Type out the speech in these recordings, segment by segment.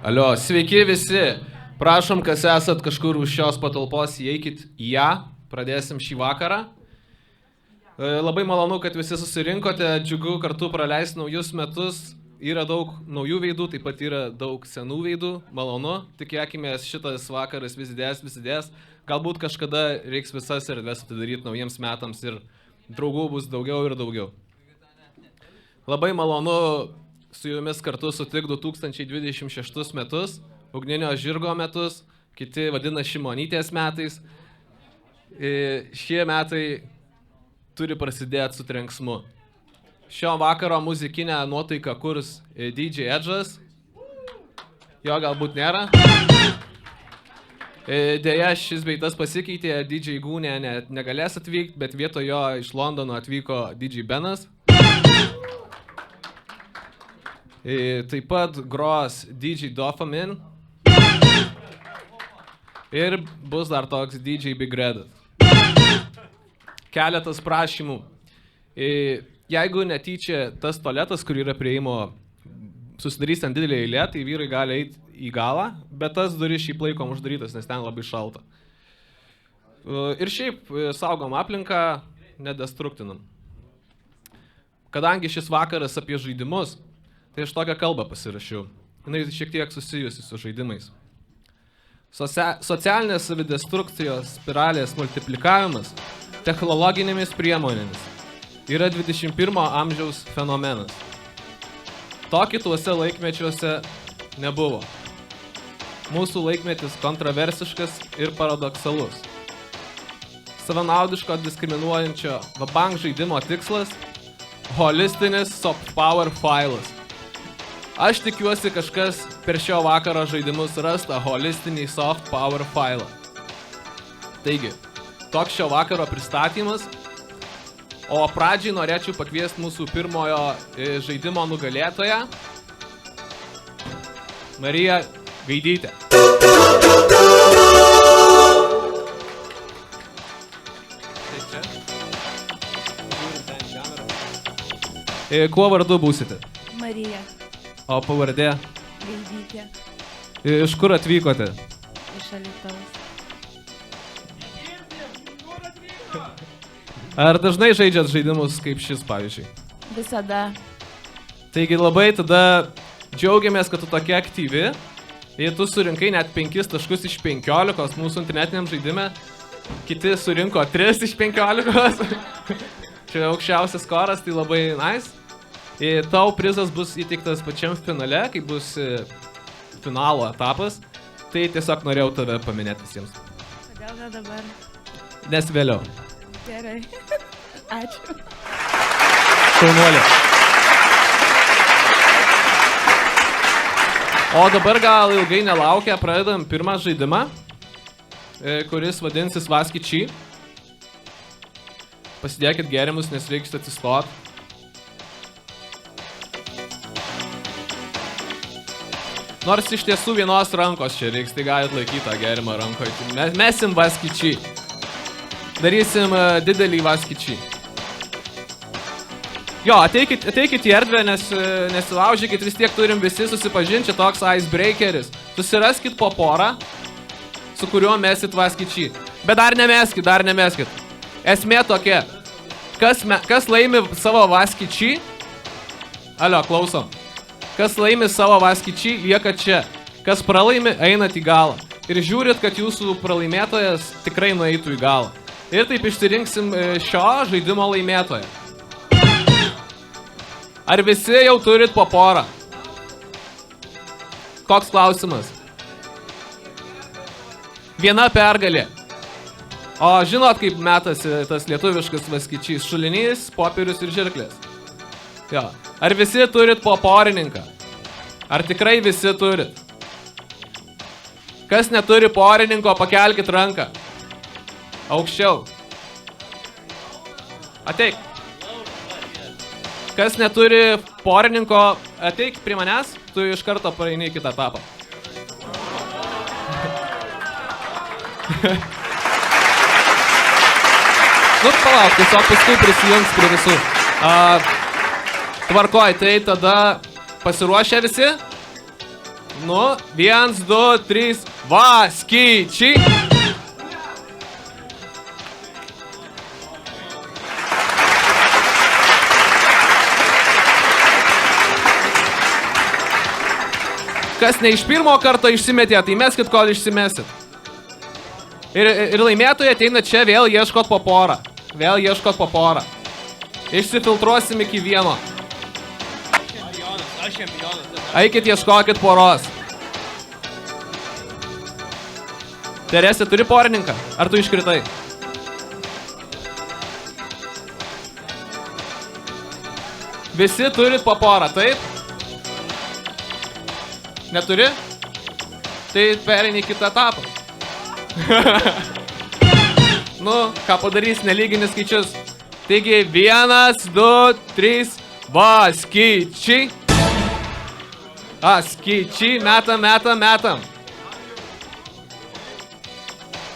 Alio, sveiki visi. Prašom, kas esat kažkur už šios patalpos, įeikit į ją. Pradėsim šį vakarą. Labai malonu, kad visi susirinkote. Džiugu kartu praleisti naujus metus. Yra daug naujų veidų, taip pat yra daug senų veidų. Malonu. Tikėkime, šitas vakaras vis didės. Galbūt kažkada reiks visas erdves atidaryti naujiems metams ir draugų bus daugiau ir daugiau. Labai malonu su jumis kartu sutikti 2026 metus, Ugninio žirgo metus, kiti vadina Šimonytės metais. Šie metai turi prasidėti su trenksmu. Šio vakaro muzikinę nuotaiką kurs DJ Edžas. Jo galbūt nėra. Deja, šis beitas pasikeitė, DJ Gūnė negalės atvykti, bet vietoj jo iš Londono atvyko DJ Benas. Taip pat gros DJ Dofamin. Ir bus dar toks DJ Big Red. Keletas prašymų. Jeigu netyčia tas tualetas, kur yra prieimo, susidarys ten didelė eilė, tai vyrai gali eiti į galą, bet tas duris šiaip laikom uždarytas, nes ten labai šalta. Ir šiaip saugom aplinką, nedestruktinam. Kadangi šis vakaras apie žaidimus, tai aš tokią kalbą pasirašiau. Jis šiek tiek susijusi su žaidimais. Socialinės savidestrukcijos spiralės multiplikavimas technologinėmis priemonėmis yra 21 amžiaus fenomenas. To kituose laikmečiuose nebuvo. Mūsų laikmetis kontroversiškas ir paradoksalus. Savanaudiško diskriminuojančio vabank žaidimo tikslas – holistinis soft power failas. Aš tikiuosi kažkas per šio vakaro žaidimus rasta holistinį soft power failą. Taigi, toks šio vakaro pristatymas, o pradžiai norėčiau pakviesti mūsų pirmojo žaidimo nugalėtoją, Mariją Gaidytę. Kuo vardu būsite? Marija. O pavardė? Gaidytė. Iš kur atvykote? Iš Alytaus. Ar dažnai žaidžiat žaidimus kaip šis, pavyzdžiui? Visada. Taigi labai tada džiaugiamės, kad tu tokia aktyvi. Ir tu surinkai net 5 taškus iš 15 mūsų internetiniam žaidime. Kiti surinko 3 iš 15. Čia aukščiausias skoras, tai labai nice. Ir tau prizas bus įteiktas pačiam finale, kai bus finalo etapas. Tai tiesiog norėjau tave paminėti visiems. Kodėl ne dabar? Nes vėliau. Gerai. Ačiū. Šaunuolė. O dabar gal ilgai nelaukia, pradedam pirmą žaidimą, kuris vadinsis Vaskiči. Pasidėkit gerimus, nes reiks atsistot. Nors iš tiesų vienos rankos čia reiks, tai galit laikyti tą gerimą rankoje. Mesim Vaskiči. Darysim didelį Vaskiči. Jo, ateikit į erdvę, nesilaužykit, vis tiek turim visi susipažinti, čia toks icebreakeris. Susiraskit po porą, su kuriuo mesit Vaskiči. Bet dar nemeskit. Esmė tokia. Kas laimi savo Vaskiči? Alio, klausom. Kas laimi savo Vaskiči, lieka čia. Kas pralaimi, einat į galą. Ir žiūrit, kad jūsų pralaimėtojas tikrai nueitų į galą. Ir taip išsirinksim šio žaidimo laimėtoją. Ar visi jau turit po porą? Koks klausimas? Viena pergalė. O žinot, kaip metasi tas lietuviškas Vaskičys? Šulinys, popierius ir žirklės. Jo. Ar visi turit po porininką? Ar tikrai visi turit? Kas neturi porininko, pakelkit ranką. Aukščiau. Ateik. Kas neturi porininko, ateik prie manęs, tu iš karto praeini į kitą etapą. Nu, palauk, tiesiog paskui prisijungs prie visų. Tvarkoj, tai tada pasiruošę visi? Nu, 1, 2, 3, va, skaičiai. Kas ne iš pirmo karto išsimetė, tai meskit, kol išsimesit. Ir laimėtojai ateina čia vėl ieškot po porą. Vėl ieškot po porą. Išsifiltruosim iki vieno. Aš čempionas. Eikit, ieškokit poros. Teresė, turi porininką? Ar tu iškritai? Visi turit po porą, taip? Neturi? Tai pereini į kitą etapą. Nu, ką padarys, nelygini skaičius. Taigi, 1, 2, 3, va, skaičiai. Skaičiai, metam.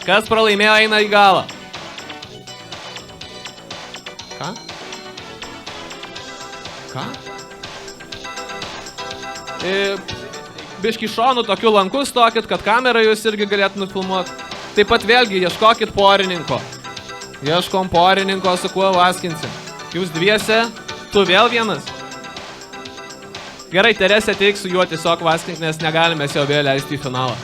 Kas pralaimėjo, eina į galą. Ką? Biški šonų tokių lankų stokit, kad kamerą jūs irgi galėtų nufilmuoti. Taip pat vėlgi ieškokit porininko. Ieškom porininko, su kuo vaskinsim. Jūs dviese, tu vėl vienas. Gerai, Teresė teik su juo tiesiog vaskink, nes negalime jo vėl leisti į finalą.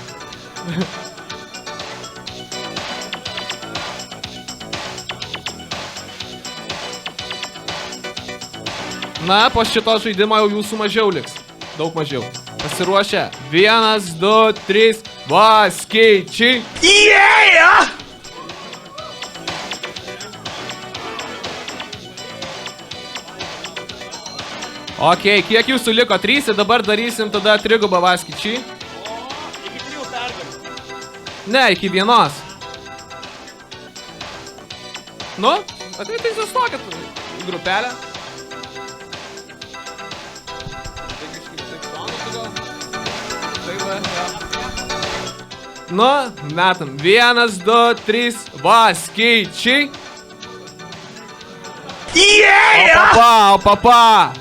Na, po šito žaidimo jau jūsų mažiau liks. Daug mažiau. Pasiruošę. 1, 2, 3, va, skaičiai. Yeah! Ok, kiek jūsų liko? 3, dabar darysim tada trigubą va, skaičiai. Iki 3 pergalių. Ne, iki 1. Nu, tai sustokit į grupelę. Nu, metam. 1, 2, 3, va, skaičiai. Yeah! O papa.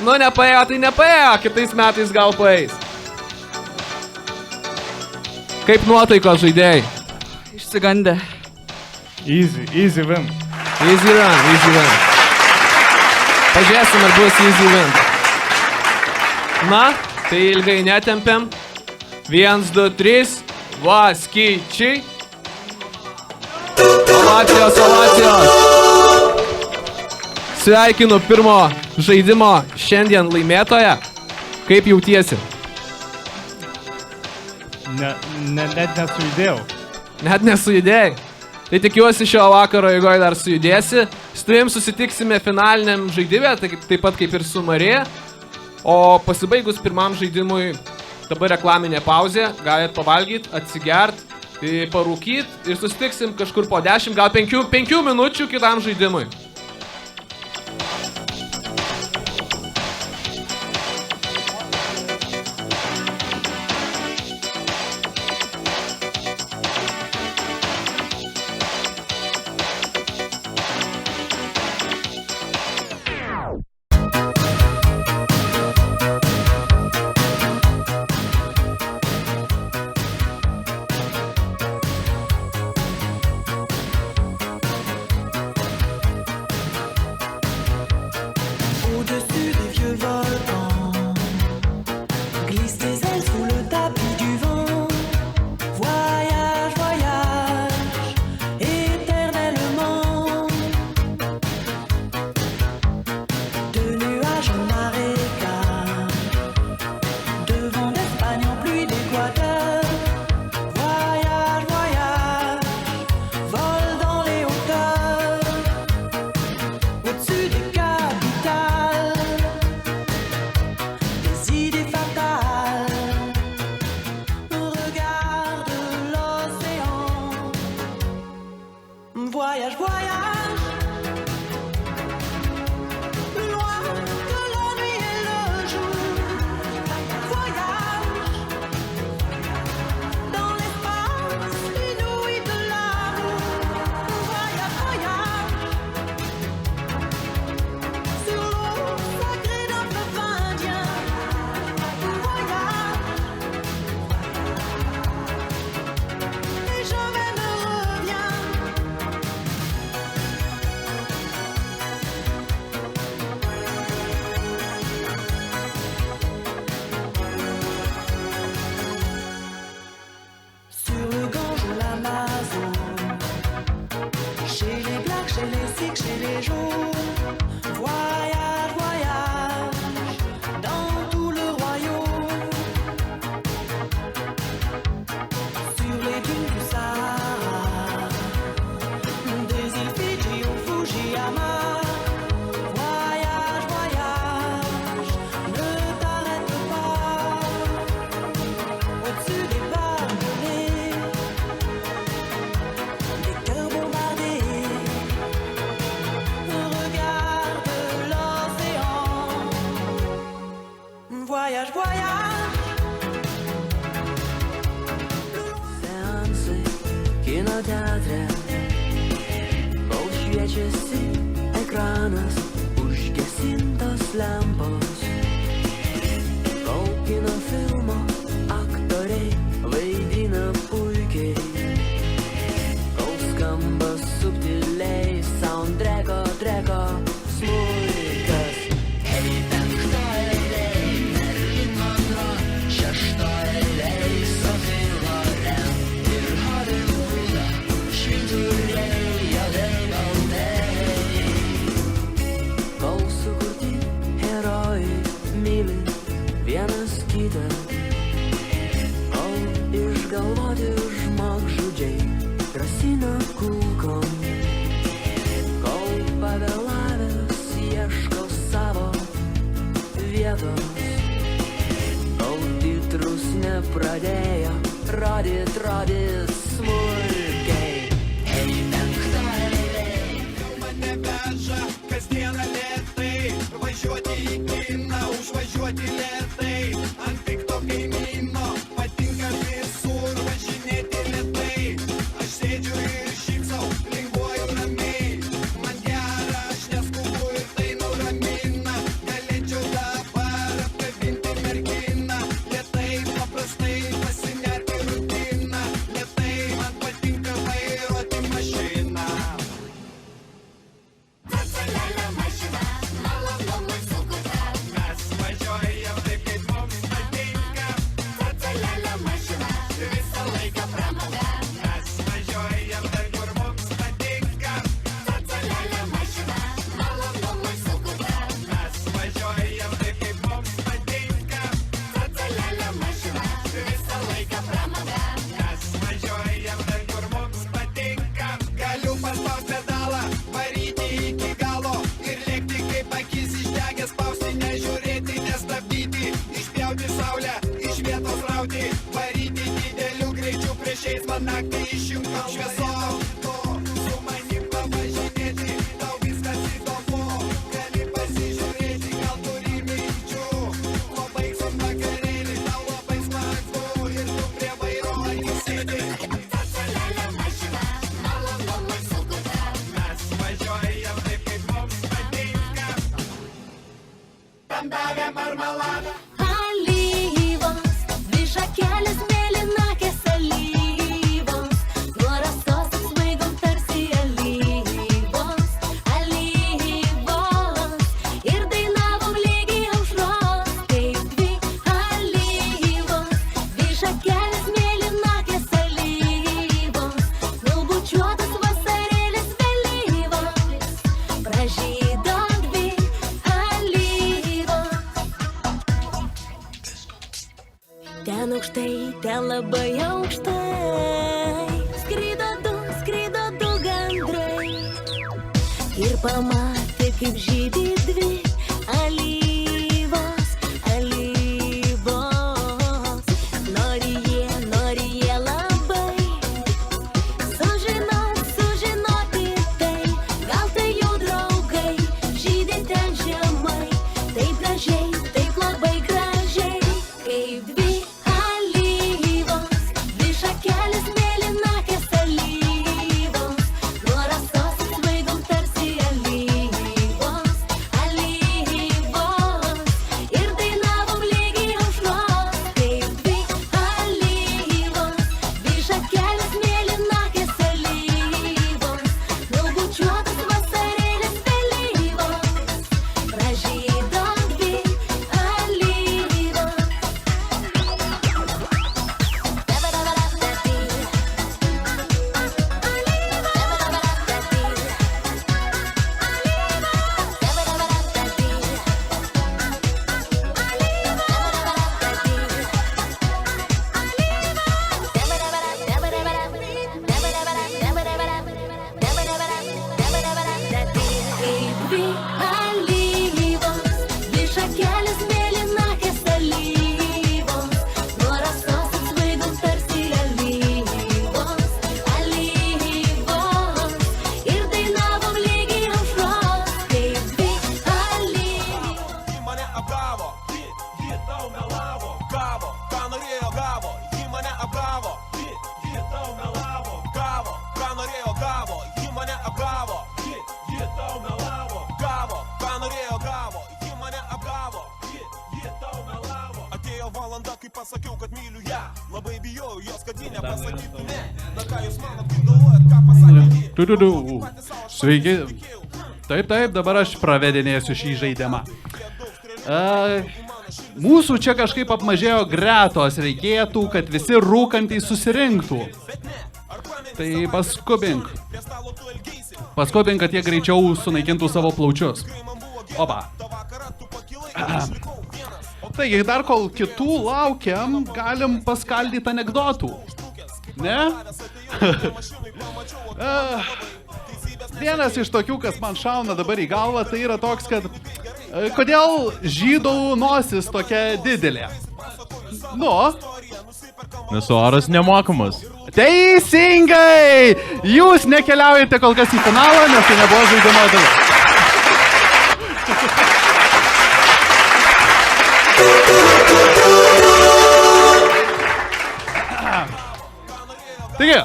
Nu, nepaėjo, tai nepaėjo. Kitais metais gal paeis. Kaip nuotaikos žaidėjai? Išsigandę. Easy win. Easy run. Pažiūrėsim, ar bus easy win. Na, tai ilgai netempiam. 1, 2, 3, va, skaičiai. Ovacijos. Sveikinu pirmo žaidimo šiandien laimėtoją. Kaip jautiesi? Net nesujudėjau. Net nesujudėjai. Tai tikiuosi šio vakaro eigoje dar sujudėsi. Su tavim susitiksime finaliniam žaidime, taip pat kaip ir su Marija. O pasibaigus pirmam žaidimui, dabar reklaminė pauzė, galit pavalgyti, atsigert, parūkyt ir susitiksim kažkur po 10, gal 5 minučių kitam žaidimui. Seansai kino teatre, kol šviečiasi ekranas, užgesintos lempos, kol kino filmo aktoriai vaidina puikiai, kol skamba subtiliai soundtracko smuikas. Hei, penktoji eilė, Marilyn Monroe, šeštoji eilė, Sophie Loren ir Hollywoodą švyturiai juodai baltai. Kol sukurti herojai myli vienas kitą, kol išgalvoti žmogžudžiai grasina kulkom, kol pavėlavęs ieško savo vietos, kol titrus nepradėjo rodyt smulkiai. Hei, penktoji eilė, Mane veža kasdieną lėtai, važiuoti į kiną, užvažiuoti lėtai, ant pikto kaimyno, patinka visur važinėti lėtai, aš sėdžiu ir šypsau, linguoju ramiai, man gera, aš neskubu ir tai nuramina, galėčiau dabar apkabinti merginą, lėtai, paprastai pasinerti rutiną, lėtai, man patinka vairuoti mašiną. Mes važiuojam taip, kaip mums patinka. Visą laiką pramoga. Mes važiuojam ten, kur mums patinka. Mes važiuojam taip, kaip mums patinka. Visą laiką pramoga. Mes važiuojam ten, kur mums patinka. Galiu paspaust pedalą, varyti iki galo ir lėkti kaip akis išdegęs, spausti, nežiūrėti, nestabdyti, išpjauti saulę, iš vietos rauti, varyti dideliu greičiu prieš eismą naktį išjungtom šviesom. Su manim pavažinėti, tau viskas įdomu, gali pasižiūrėti, gal turi minčių, kuo baigsim vakarėlį, tau labai smagu ir tu prie vairo atsisėdi. Mes važiuojam taip, kaip mums patinka. Bandavę marmaladą. Alyvos, dvi šakelės mėlynakės alyvos, nuo rasos apsvaigom tarsi alyvos, ir dainavom lygiai aušros, kaip dvi alyvos, dvi šakelės mėlynakės alyvos, nubučiuotas vasarėlis vėlyvas, pražydo dvi alyvos. Ten aukštai, ten labai aukštai, skrido du gandrai ir pamatė, kaip žydi dvi alyvos. Nori jie labai sužinoti tai, gal tai jų draugai, žydi ten žemai, taip gražiai, taip labai gražiai, kaip dvi alyvos, dvi šakelės mėlynakės alyvos, nuo rasos apsvaigom tarsi alyvos. praėjo valanda, kai pasakiau, kad myliu ją. Labai bijau jos, kad ji nepasakytų ne. Na ką jūs manot, kaip galvojat, ką pasakė ji? Sveiki. Taip, dabar aš pravedinėsiu šį žaidimą. Mūsų čia kažkaip apmažėjo gretos, reikėtų, kad visi rūkantys susirinktų. Tai paskubink. Paskubink, kad jie greičiau sunaikintų savo plaučius. Opa. Taigi, dar kol kitų laukiam, galim paskaldyti anekdotų. Ne? Vienas iš tokių, kas man šauna dabar į galvą, tai yra toks, kad kodėl žydų nosis tokia didelė? Nu? Nes oras nemokamas. Teisingai! Jūs nekeliaujate kol kas į finalą, nes tai nebuvo žaidimo dalis. Taigi,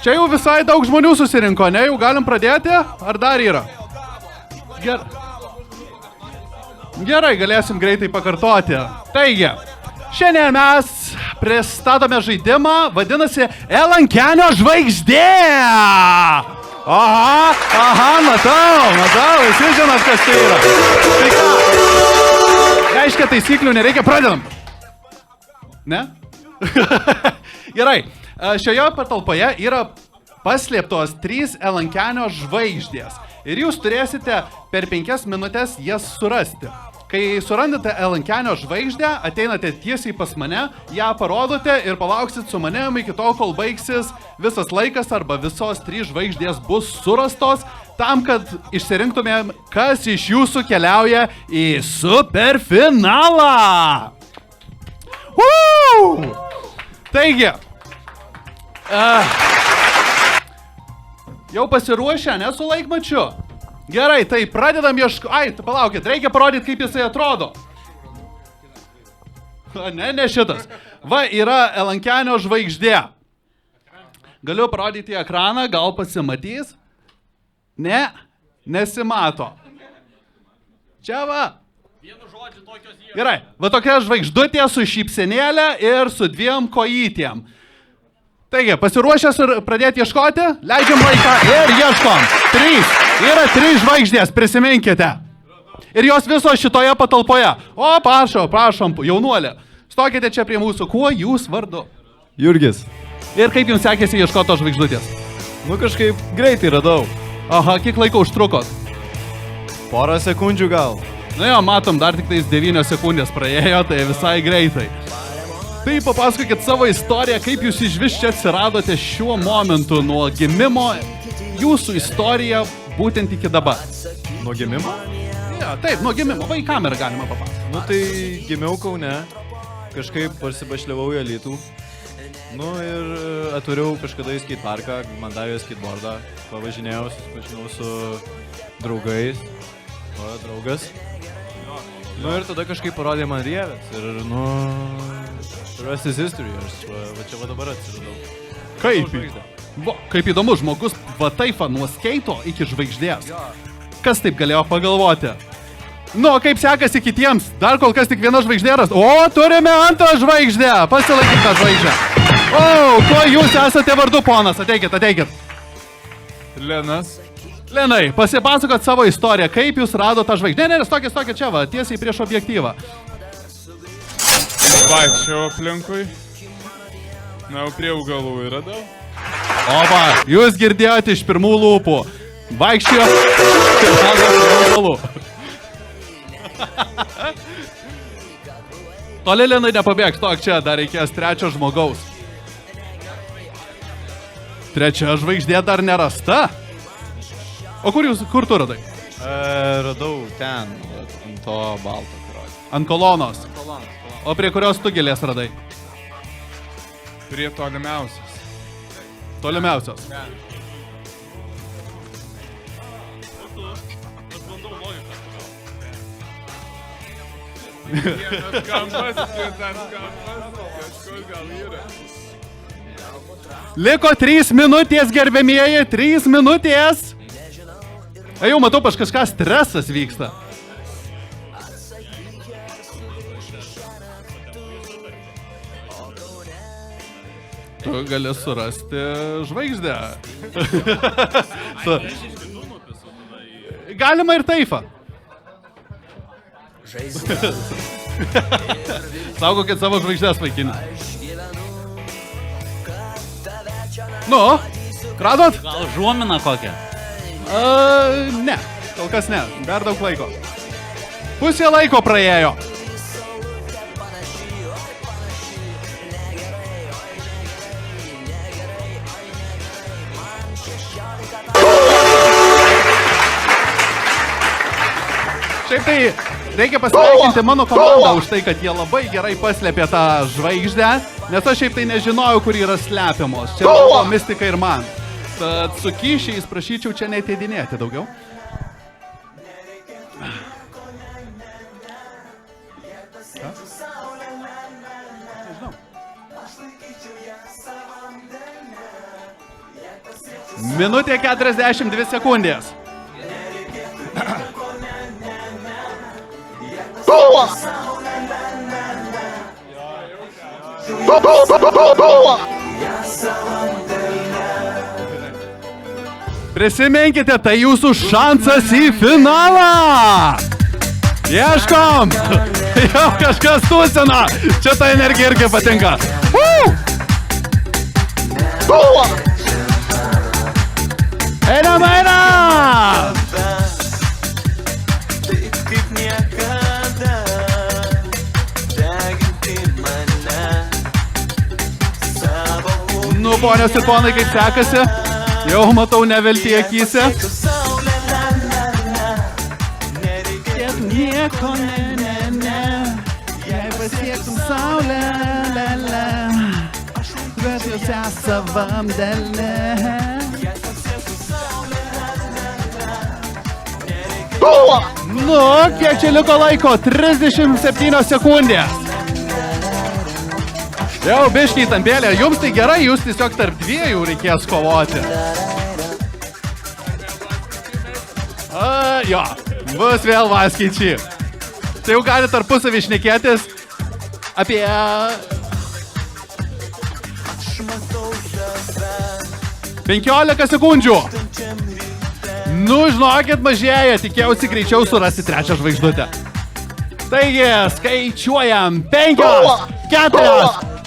čia jau visai daug žmonių susirinko, ne? Jau galim pradėti? Ar dar yra? Gerai, galėsim greitai pakartoti. Taigi, šiandien mes pristatome žaidimą, vadinasi Elankenio žvaigždė! Aha, matau, visi žinot, kas tai yra. Tai ką? Reiškia, taisyklių nereikia, pradedam. Ne? Gerai, šioje patalpoje yra paslėptos 3 Elankenio žvaigždės. Ir jūs turėsite per 5 minutės jas surasti. Kai surandate Elankenio žvaigždę, ateinate tiesiai pas mane, ją parodote ir palauksit su manim iki tol, kol baigsis visas laikas arba visos 3 žvaigždės bus surastos, tam, kad išsirinktumėm, kas iš jūsų keliauja į superfinalą. Taigi, jau pasiruošę, ne su laikmačiu? Gerai, tai pradedam ieškoti. Ai, palaukit, reikia parodyti, kaip jisai atrodo. Ne šitas. Va, yra Elankenio žvaigždė. Galiu parodyti į ekraną, gal pasimatys? Ne, nesimato. Čia va. Gerai, va tokia žvaigždutė su šypsenėlė ir su 2 kojytėm. Taigi, pasiruošęs ir pradėti ieškoti, leidžiam laiką ir ieškom. 3. Yra 3 žvaigždės, prisiminkite. Ir jos visos šitoje patalpoje. O, prašom, jaunuolė. Stokite čia prie mūsų. Kuo jūs vardu? Jurgis. Ir kaip jums sekėsi ieškoti tos žvaigždutės? Nu kažkaip greitai radau. Aha, kiek laiko užtrukot? Porą sekundžių gal. Na jo, matom, dar tik tais 9 sekundės praėjo, tai visai greitai. Tai papasakokit savo istoriją, kaip jūs išvis čia atsiradote šiuo momentu nuo gimimo, jūsų istorija būtent iki dabar. Nuo gimimo? Ja, taip, nuo gimimo, va į kamerą galima papasakoti. Nu tai gimiau Kaune, kažkaip parsibašliavau į Alytų. Nu ir atvariau kažkada į skateparką, man davė skateboardą, pavažinėjau, susipažinau su draugais, draugas. Nu ir tada kažkaip parodė man rievės ir rest is history, va čia va dabar atsiradau. Kaip įdomu, žmogus va taip nuo skeito iki žvaigždės. Kas taip galėjo pagalvoti? Nu, kaip sekasi kitiems? Dar kol kas tik 1 žvaigždė rast. O, turime 2 žvaigždę! Pasilaikyk tą žvaigždę. O, kuo jūs esate vardu, ponas? Ateikit. Lenas. Lenai, pasipasakot savo istoriją, kaip jūs rado tą žvaigždę. Ne, stokit čia va, tiesiai prieš objektyvą. Vaikščiau aplinkui. Na, prie augalų ir radau. Opa, jūs girdėjote iš pirmų lūpų. Vaikščiojo prie augalų. Toli Lenai nepabėgs, tok čia, dar reikės 3 žmogaus. 3 žvaigždė dar nerasta. O kur tu radai? Radau ten, ant to balto karojo. Ant kolonos. O prie kurios tu gėlės radai? Prie tolimiausios. Tolimiausios. Vienas kampas, kažkur gal yra. Liko 3 minutės, gerbėmieji, 3 minutės. Jau matau, kažką stresas vyksta. tu gali surasti žvaigždę. Galima ir taifą. Saugokit savo žvaigždės, vaikinį. Nu, radot? Gal žuomina kokią? Ne, kol kas ne, dar daug laiko. Pusė laiko praėjo. Šiaip tai reikia pasveikinti mano komandą už tai, kad jie labai gerai paslėpė tą žvaigždę, nes aš šiaip tai nežinojau, kur yra slepiamos. Čia buvo mistika ir man. Tad su kyšiais prašyčiau čia neteidinėti daugiau. Minutė 42 sekundės. Prisiminkite, tai jūsų šansas į finalą! Ieškom! Jau kažkas tūsina! Čia ta energija irgi patinka. Einam, einam! Nu, ponios ir ponai, kaip sekasi? Jau matau neviltį akyse. Nieko, ne. Jei pasiektum saulę, bet jūs savam delne. Nu, kiek čia liko laiko? 37 sekundės. Jau, biškiai tampėlė, jums tai gerai, jūs tiesiog tarp dviejų reikės kovoti. Jo, bus vėl vaskyčiai. Tai jau gali tarpusavį šnekėtis apie... Penkiolika sekundžių. Nu, žinokit, mažėja, tikėjausi greičiau surasti trečią žvaigždutę. Taigi, skaičiuojam 5, 4,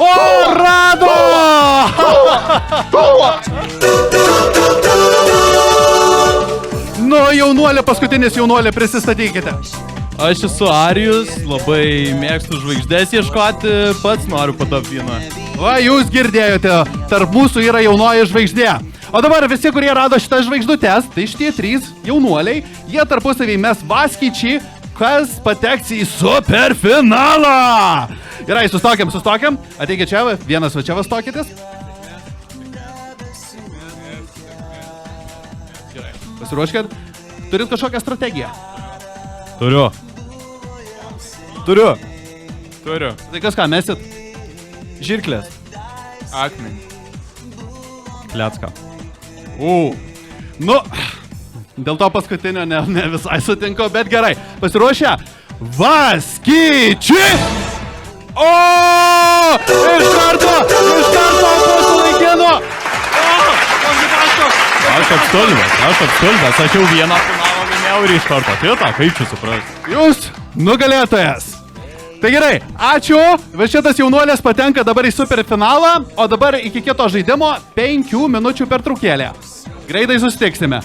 o, rado! Nu, jaunuolė, paskutinis jaunuolė, prisistatykite. Aš esu Arijus, labai mėgstu žvaigždės ieškoti, pats noriu patapti vieną. Va, jūs girdėjote, tarp mūsų yra jaunoji žvaigždė. O dabar visi, kurie rado šitas žvaigždutes, tai šitie 3 jaunuoliai, jie tarpusavį mes vaskyčiai, kas pateks į superfinalą. Gerai, sustokiam. Ateikit čia, vienas va čia vas stokytis. Gerai, pasiruoškit. Turit kažkokią strategiją? Turiu. Tai kas ką, mesit? Žirklės. Akmenį. Klecką. Nu, dėl to paskutinio ne visai sutinku, bet gerai. Pasiruošę? Vaskyčiai! O! Iš karto mūsų laikinu! Aš apstulbęs, aš jau vieną finalą laimėjau ir iš karto. Tai tą, kaip čia supras. Jūs nugalėtojas. Tai gerai, ačiū. Šitas jaunuolės patenka dabar į superfinalą, o dabar iki kito žaidimo 5 minučių pertraukėlė. Greitai susitiksime.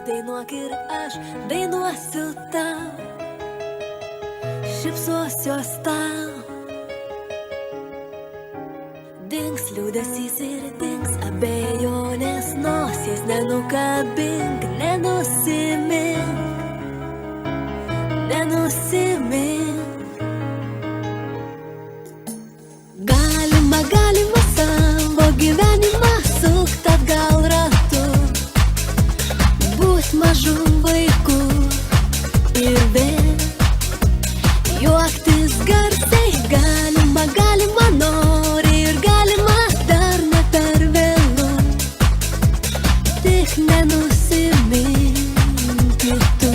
Dainuok ir aš dainuosiu tau, šypsosiuos tau. Dings liūdesys ir dings abejonės, nosies nenukabink, nenusimink, nenusimink. Galima savo gyvenimą sukt atgal ratu, būt mažu vaiku ir vėl juoktis garsiai. Galima nori ir galima dar ne per vėlu, tik nenusiminti tu.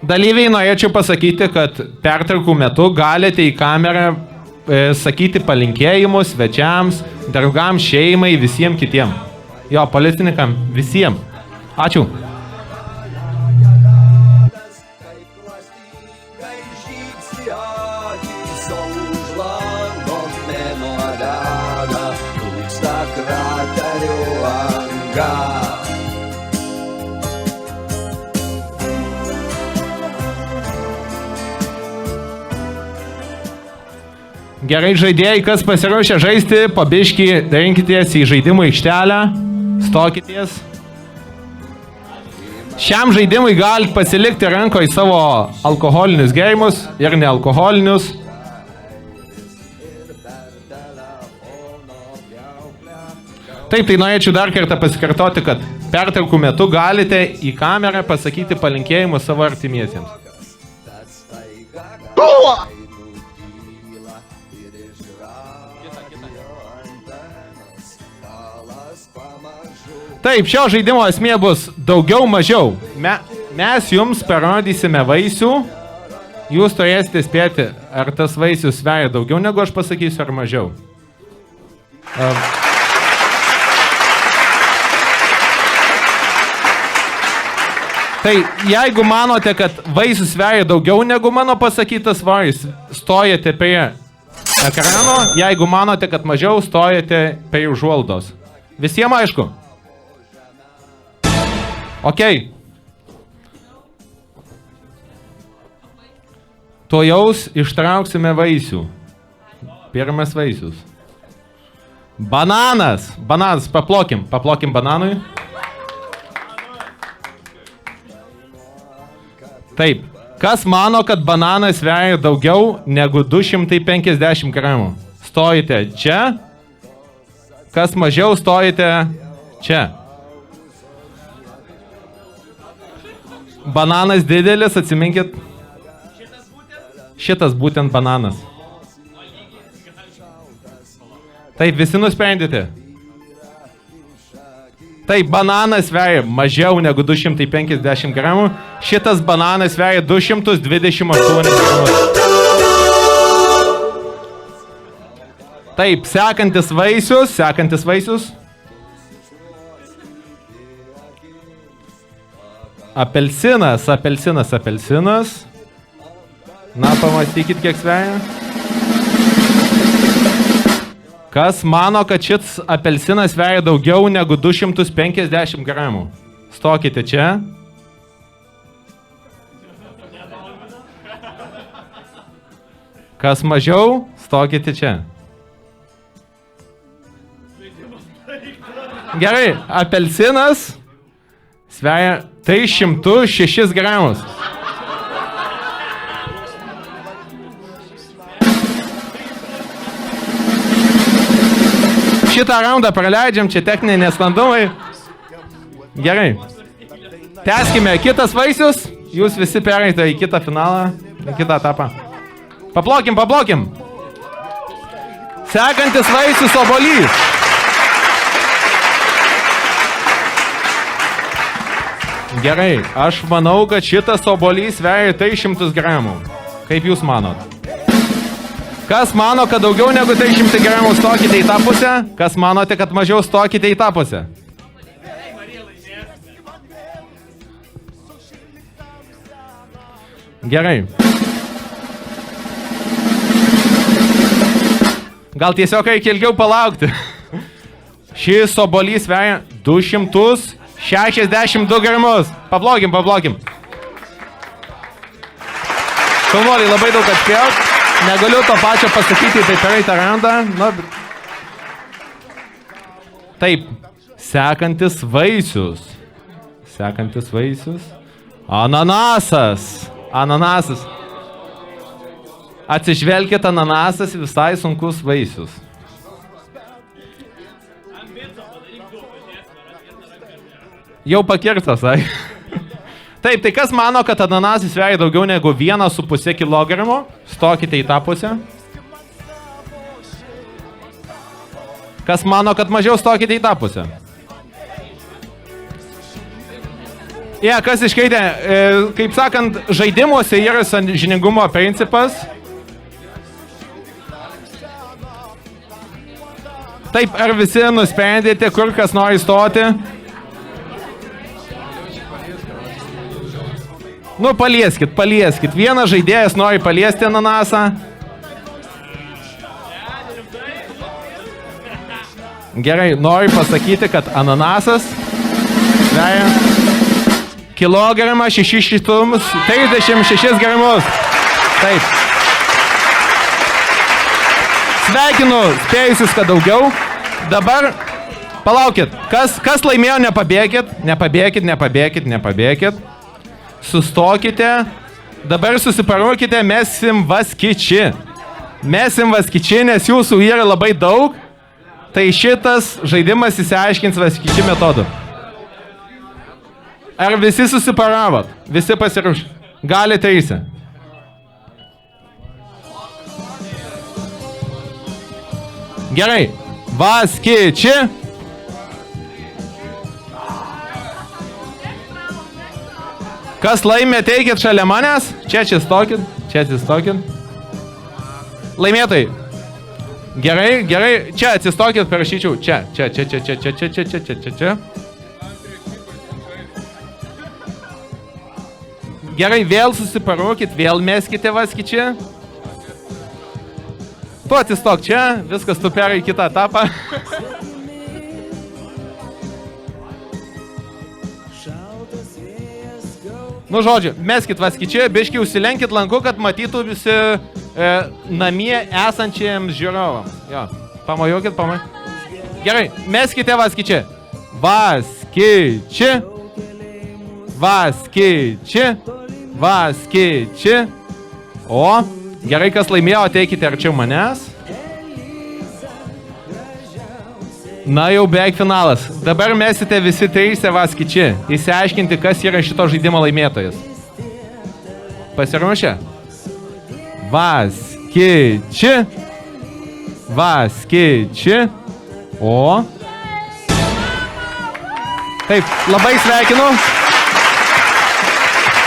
Dalyviai, norėčiau pasakyti, kad pertraukų metu galite į kamerą sakyti palinkėjimus svečiams, draugams, šeimai, visiems kitiem. Jo, policininkam, visiems. Ačiū. Gerai, žaidėjai, kas pasiruošę žaisti, pabiškį rinkitės į žaidimų aikštelę, stokitės. Šiam žaidimui galite pasilikti rankoje savo alkoholinius gėrimus ir nealkoholinius. Taip, tai norėčiau dar kartą pasikartoti, kad pertraukų metu galite į kamerą pasakyti palinkėjimus savo artimiesiems. Taip, šio žaidimo esmė bus daugiau mažiau. Mes jums parodysime vaisių. Jūs turėsite spėti, ar tas vaisius sveria daugiau negu aš pasakysiu, ar mažiau. Tai jeigu manote, kad vaisius sveria daugiau negu mano pasakytas svoris, stojate prie ekrano. Jeigu manote, kad mažiau, stojate prie užuolaidos. Visiems aišku? Ok. Tuojaus ištrauksime vaisių. Pirmas vaisius. Bananas. Bananas, paplokim bananui. Taip. Kas mano, kad bananas sveria daugiau negu 250 gramų? Stojite čia. Kas mažiau, stojite čia. Bananas didelis, atsiminkit. Šitas būtent bananas. Taip, visi nusprendėte. Taip, bananas sveria mažiau negu 250 gramų. Šitas bananas sveria 228 gramų. Taip, sekantis vaisius. Apelsinas. Na, pamastykit, kiek sveria. Kas mano, kad šis apelsinas sveria daugiau negu 250 gramų? Stokite čia. Kas mažiau, stokite čia. Gerai, apelsinas sveria 306 gramus. Šitą raundą praleidžiam, čia techniniai nesklandumai. Gerai. Tęskime, kitas vaisius. Jūs visi pereite į kitą finalą, į kitą etapą. Paplokim. Sekantis vaisius obuolys. Gerai, aš manau, kad šitas obuolys sveria 300 gramų. Kaip jūs manot? Kas mano, kad daugiau negu 300 gramų, stokite į tą pusę? Kas manote, kad mažiau, stokite į tą pusę? Gerai. Gal tiesiog reikia ilgiau palaukti. Šis obuolys sveria 262 gramus. Paplokim. Šaunuoliai, labai daug atspėjot. Negaliu to pačio pasakyti, tai pereitą raundą. Taip, sekantis vaisius. Ananasas. Atsižvelkit, ananasas visai sunkus vaisius. Jau pakirtas, ai. Taip, tai kas mano, kad ananasas sveria daugiau negu 1,5 kilogramo? Stokite į tą pusę. Kas mano, kad mažiau, stokite į tą pusę. Kas iškeitė, kaip sakant, žaidimuose yra sąžiningumo principas. Taip, ar visi nusprendėte, kur kas nori stoti? Nu, palieskit. Vienas žaidėjas nori paliesti ananasą. Gerai, noriu pasakyti, kad ananasas sveria kilogramą 636 gramus. Taip. Sveikinu, spėjusius, kad daugiau. Dabar, palaukit, kas laimėjo, nepabėkit. Sustokite. Dabar susiparuokite, mesim vaskiči, nes jūsų yra labai daug. Tai šitas žaidimas įsiaiškins vaskiči metodu. Ar visi susiparavot? Visi pasiruošę? Galite eiti. Gerai. Vaskiči. Kas laimė, teikit šalia manęs. Čia atsistokit. Laimėtai. Gerai. Čia atsistokit, parašyčiau. Čia. Gerai, vėl susiparuokit, vėl meskite vaskičią. Tu atsistok čia, viskas tu perai į kitą etapą. Nu, žodžiu, meskit vaskičią, biškiai užsilenkit lanku, kad matytų visi namie esančiams žiūrovams. Jo, pamojuokit. Gerai, meskite vaskičią. Vaskiči. O, gerai, kas laimėjo, ateikite arčiau manęs. Na, jau beveik finalas. Dabar mesite visi teisę vaskiči. Įsiaiškinti, kas yra šito žaidimo laimėtojas. Pasiruošę? Vaskiči. O. Taip, labai sveikinu.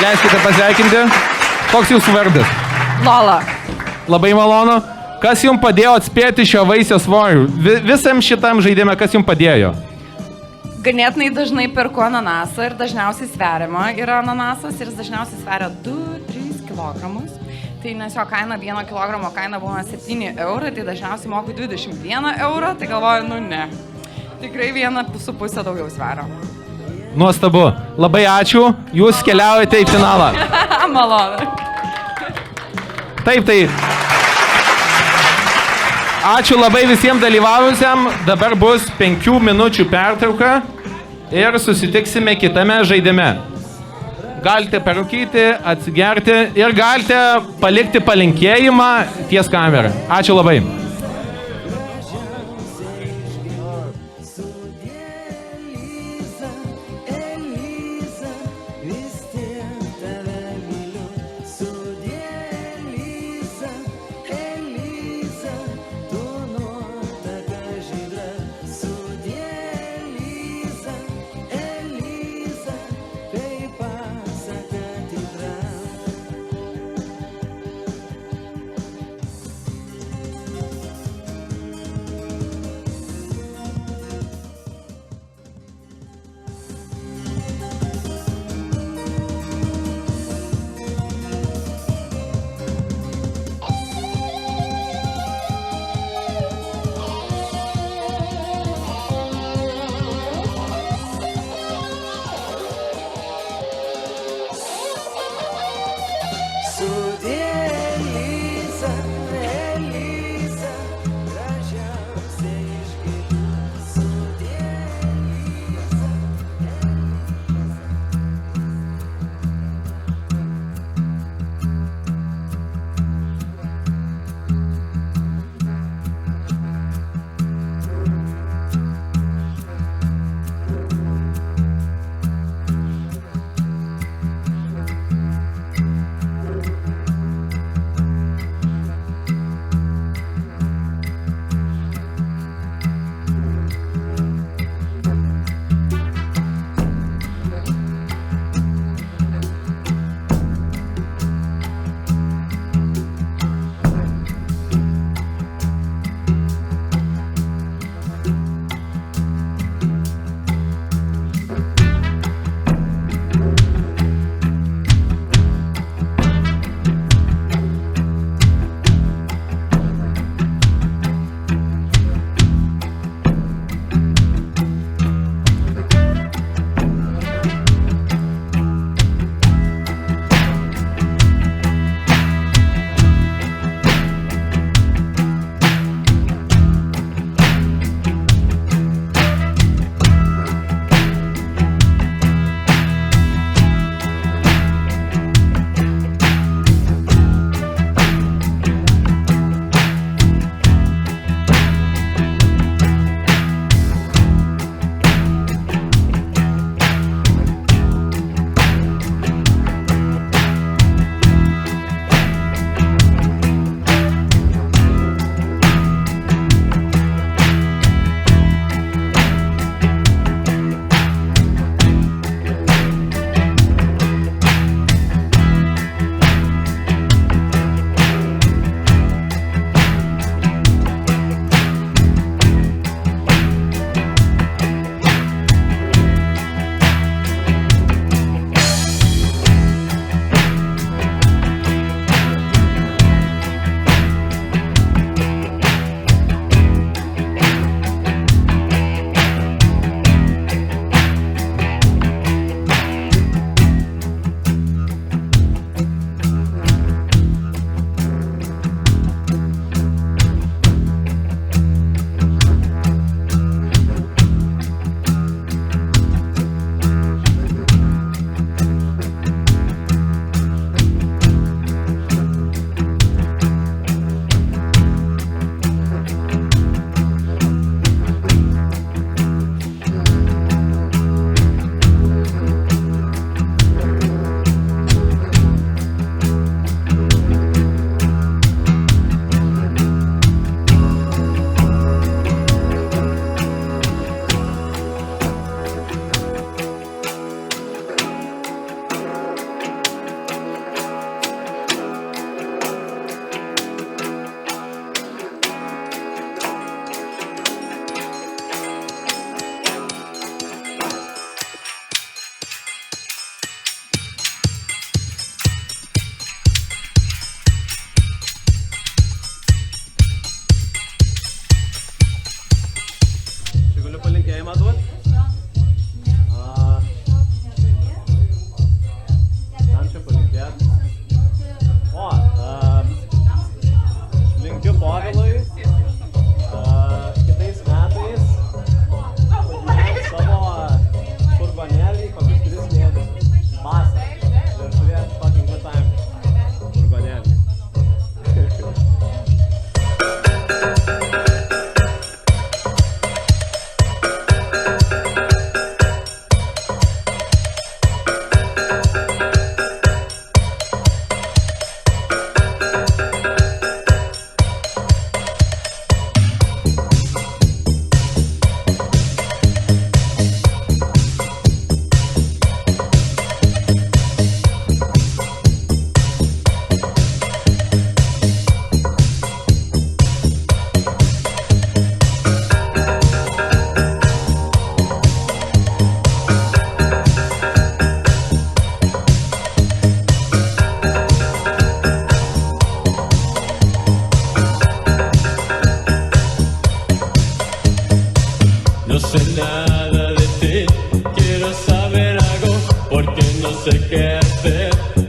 Leiskite pasveikinti. Koks jūsų vardas? Lola. Labai malonu. Kas jums padėjo atspėti šio vaisio svorių? Visam šitam žaidime, kas jums padėjo? Ganėtinai dažnai perku ananasą ir dažniausiai sveriama yra ananasas ir jis dažniausiai sveria 2-3 kilogramus. Tai nes jo kaina 1 kilogramo kaina buvo 7 eurų, tai dažniausiai moku 21 eurą, tai galvoju, nu ne. Tikrai 1,5 daugiau sveria. Nuostabu. Labai ačiū. Jūs keliaujate į finalą. Malonu. Taip. Ačiū labai visiems dalyvavusiam. Dabar bus 5 minučių pertrauka ir susitiksime kitame žaidime. Galite parūkyti, atsigerti ir galite palikti palinkėjimą ties kamerą. Ačiū labai.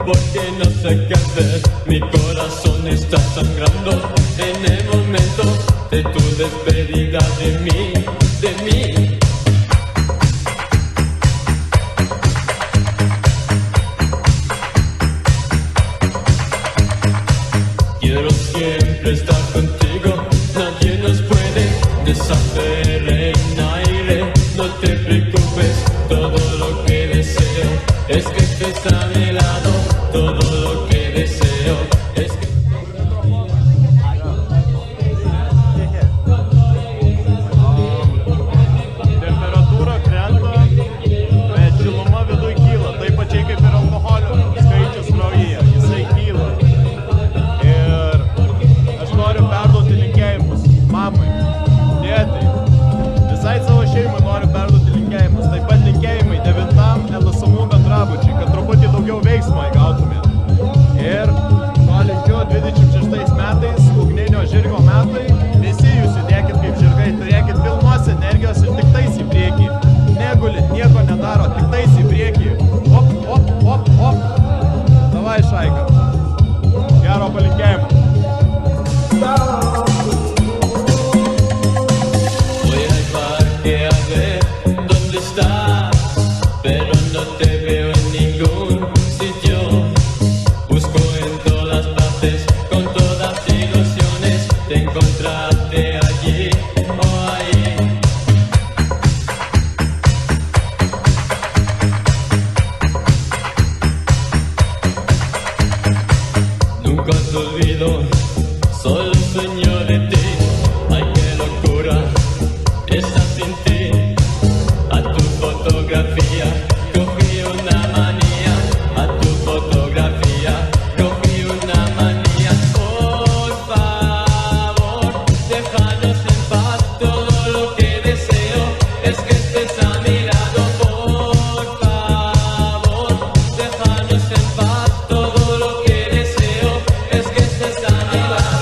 porque no sé qué hacer. Mi corazón está sangrando en el momento de tu despedida de mí, de mí. Quiero siempre estar contigo, nadie nos puede deshacer en aire. No te preocupes, todo lo que deseo es que estés a mi lado. Todo lo que deseo es que... Temperatūra krenta, bet šiluma viduj kyla, taip pačiai kaip ir alkoholio skaičius kraujyje, jisai kyla. Ir aš noriu perduoti linkėjimus mamai, tėtai, visai savo šeimai noriu perduoti linkėjimus, taip pat linkėjimai 9 LSMU bendrabučiui, kad truputį daugiau veiksmo įgautumėt. Ir ko linkiu 26 metais, ugninio žirgo metai, visi jūs judėkit kaip žirgai, turėkit pilnos energijos ir tik tais į priekį. Negulit, nieko nedaro, tik tais į priekį. Hop, hop, hop, hop. Davai, šaika. Gero palinkėjimo. Voy al parque a ver dónde estás, pero no te veo en ningún sitio. Busco en todas partes, con todas ilusiones, de encontrarte allí o ahí. Nunca te olvido, solo sueño de ti. Ay, qué locura, está sin ti. A tu fotografía cogí una manía. A tu fotografía cogí una manía. Por favor, déjanos en paz. Todo lo que deseo es que estés a mi lado. Por favor, déjanos en paz. Todo lo que deseo es que estés a mi lado.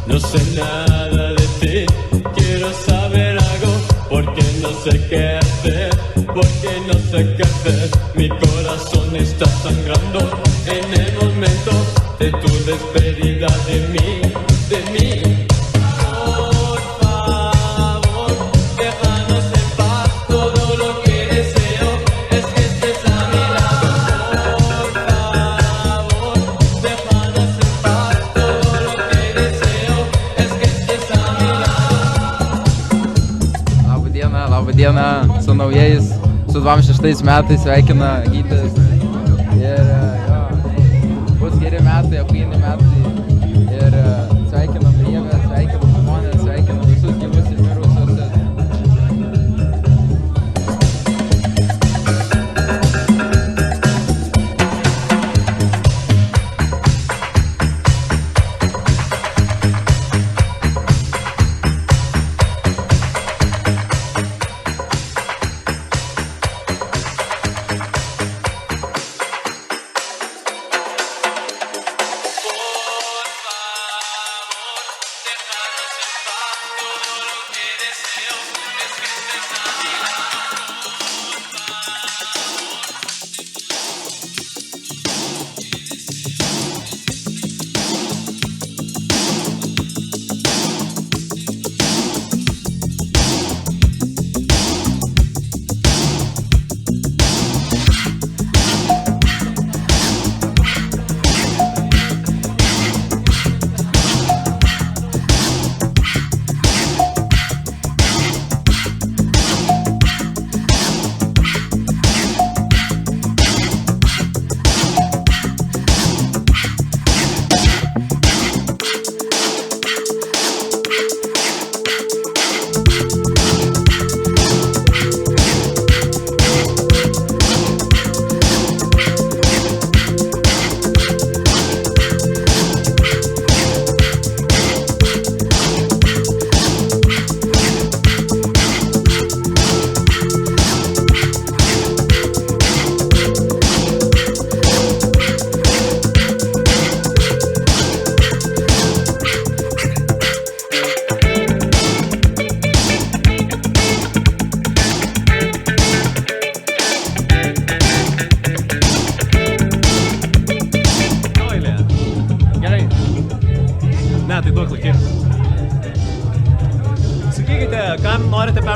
No sé nada de ti, quiero saber algo, porque no sé qué hacer, porque no sé qué hacer. Mi corazón está sangrando en el momento de tu despedida de mí, de mí. Por favor, déjanos en paz. Todo lo que deseo es que estés a mi lado. Por favor, déjanos en paz. Todo lo que deseo es que estés a mi lado. Labą dieną, su naujais, su 26 metais sveikina Gytis. Ir jo, bus geri metai, apgaini metai. Ir sveikinam Rievę, sveikinam žmonės, sveikinam visus gyvus ir mirusius.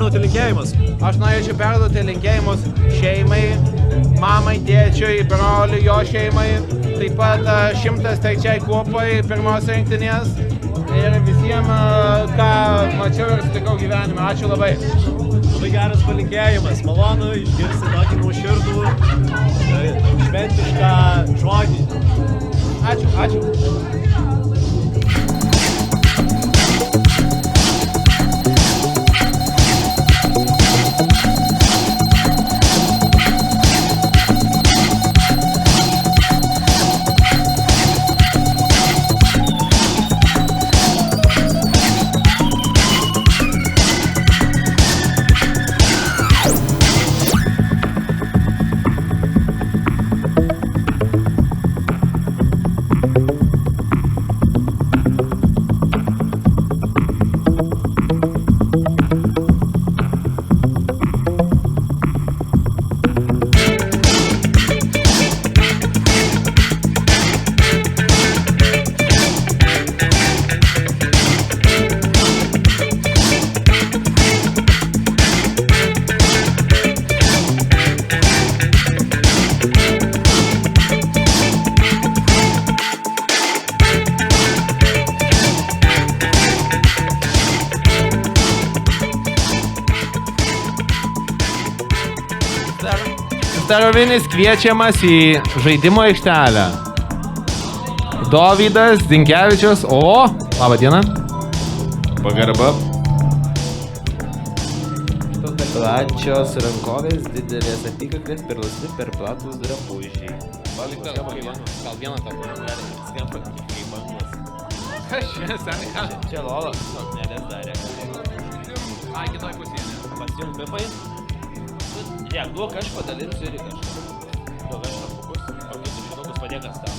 perduoti linkėjimus? Aš norėčiau perduoti linkėjimus šeimai, mamai, tėčiui, broliui, jo šeimai, taip pat 103 kuopai pirmos rinktinės ir visiems, ką mačiau ir sutikau gyvenime. Ačiū labai. Labai geras palinkėjimas. Malonu išgirsti tokį nuoširdų, šventišką žodį. Ačiū. Starovinis kviečiamas į žaidimo aikštelę. Dovydas Dinkevičius, labą dieną. Pagarba. Plačios rankovės, didelės apykaklės, per lasvi, per platus drabužiai. Gal vieną tą pagalį. Skamba kaip banglas. Kas čia, seniai ką? Čia Lola, nelės darė. Ai, kitoj pusėje. Pasijung pipai. Žiūrėk, duok aš padalinsiu ir kažką. Duok aš papukus, pakeisiu šinukus padėkas tam.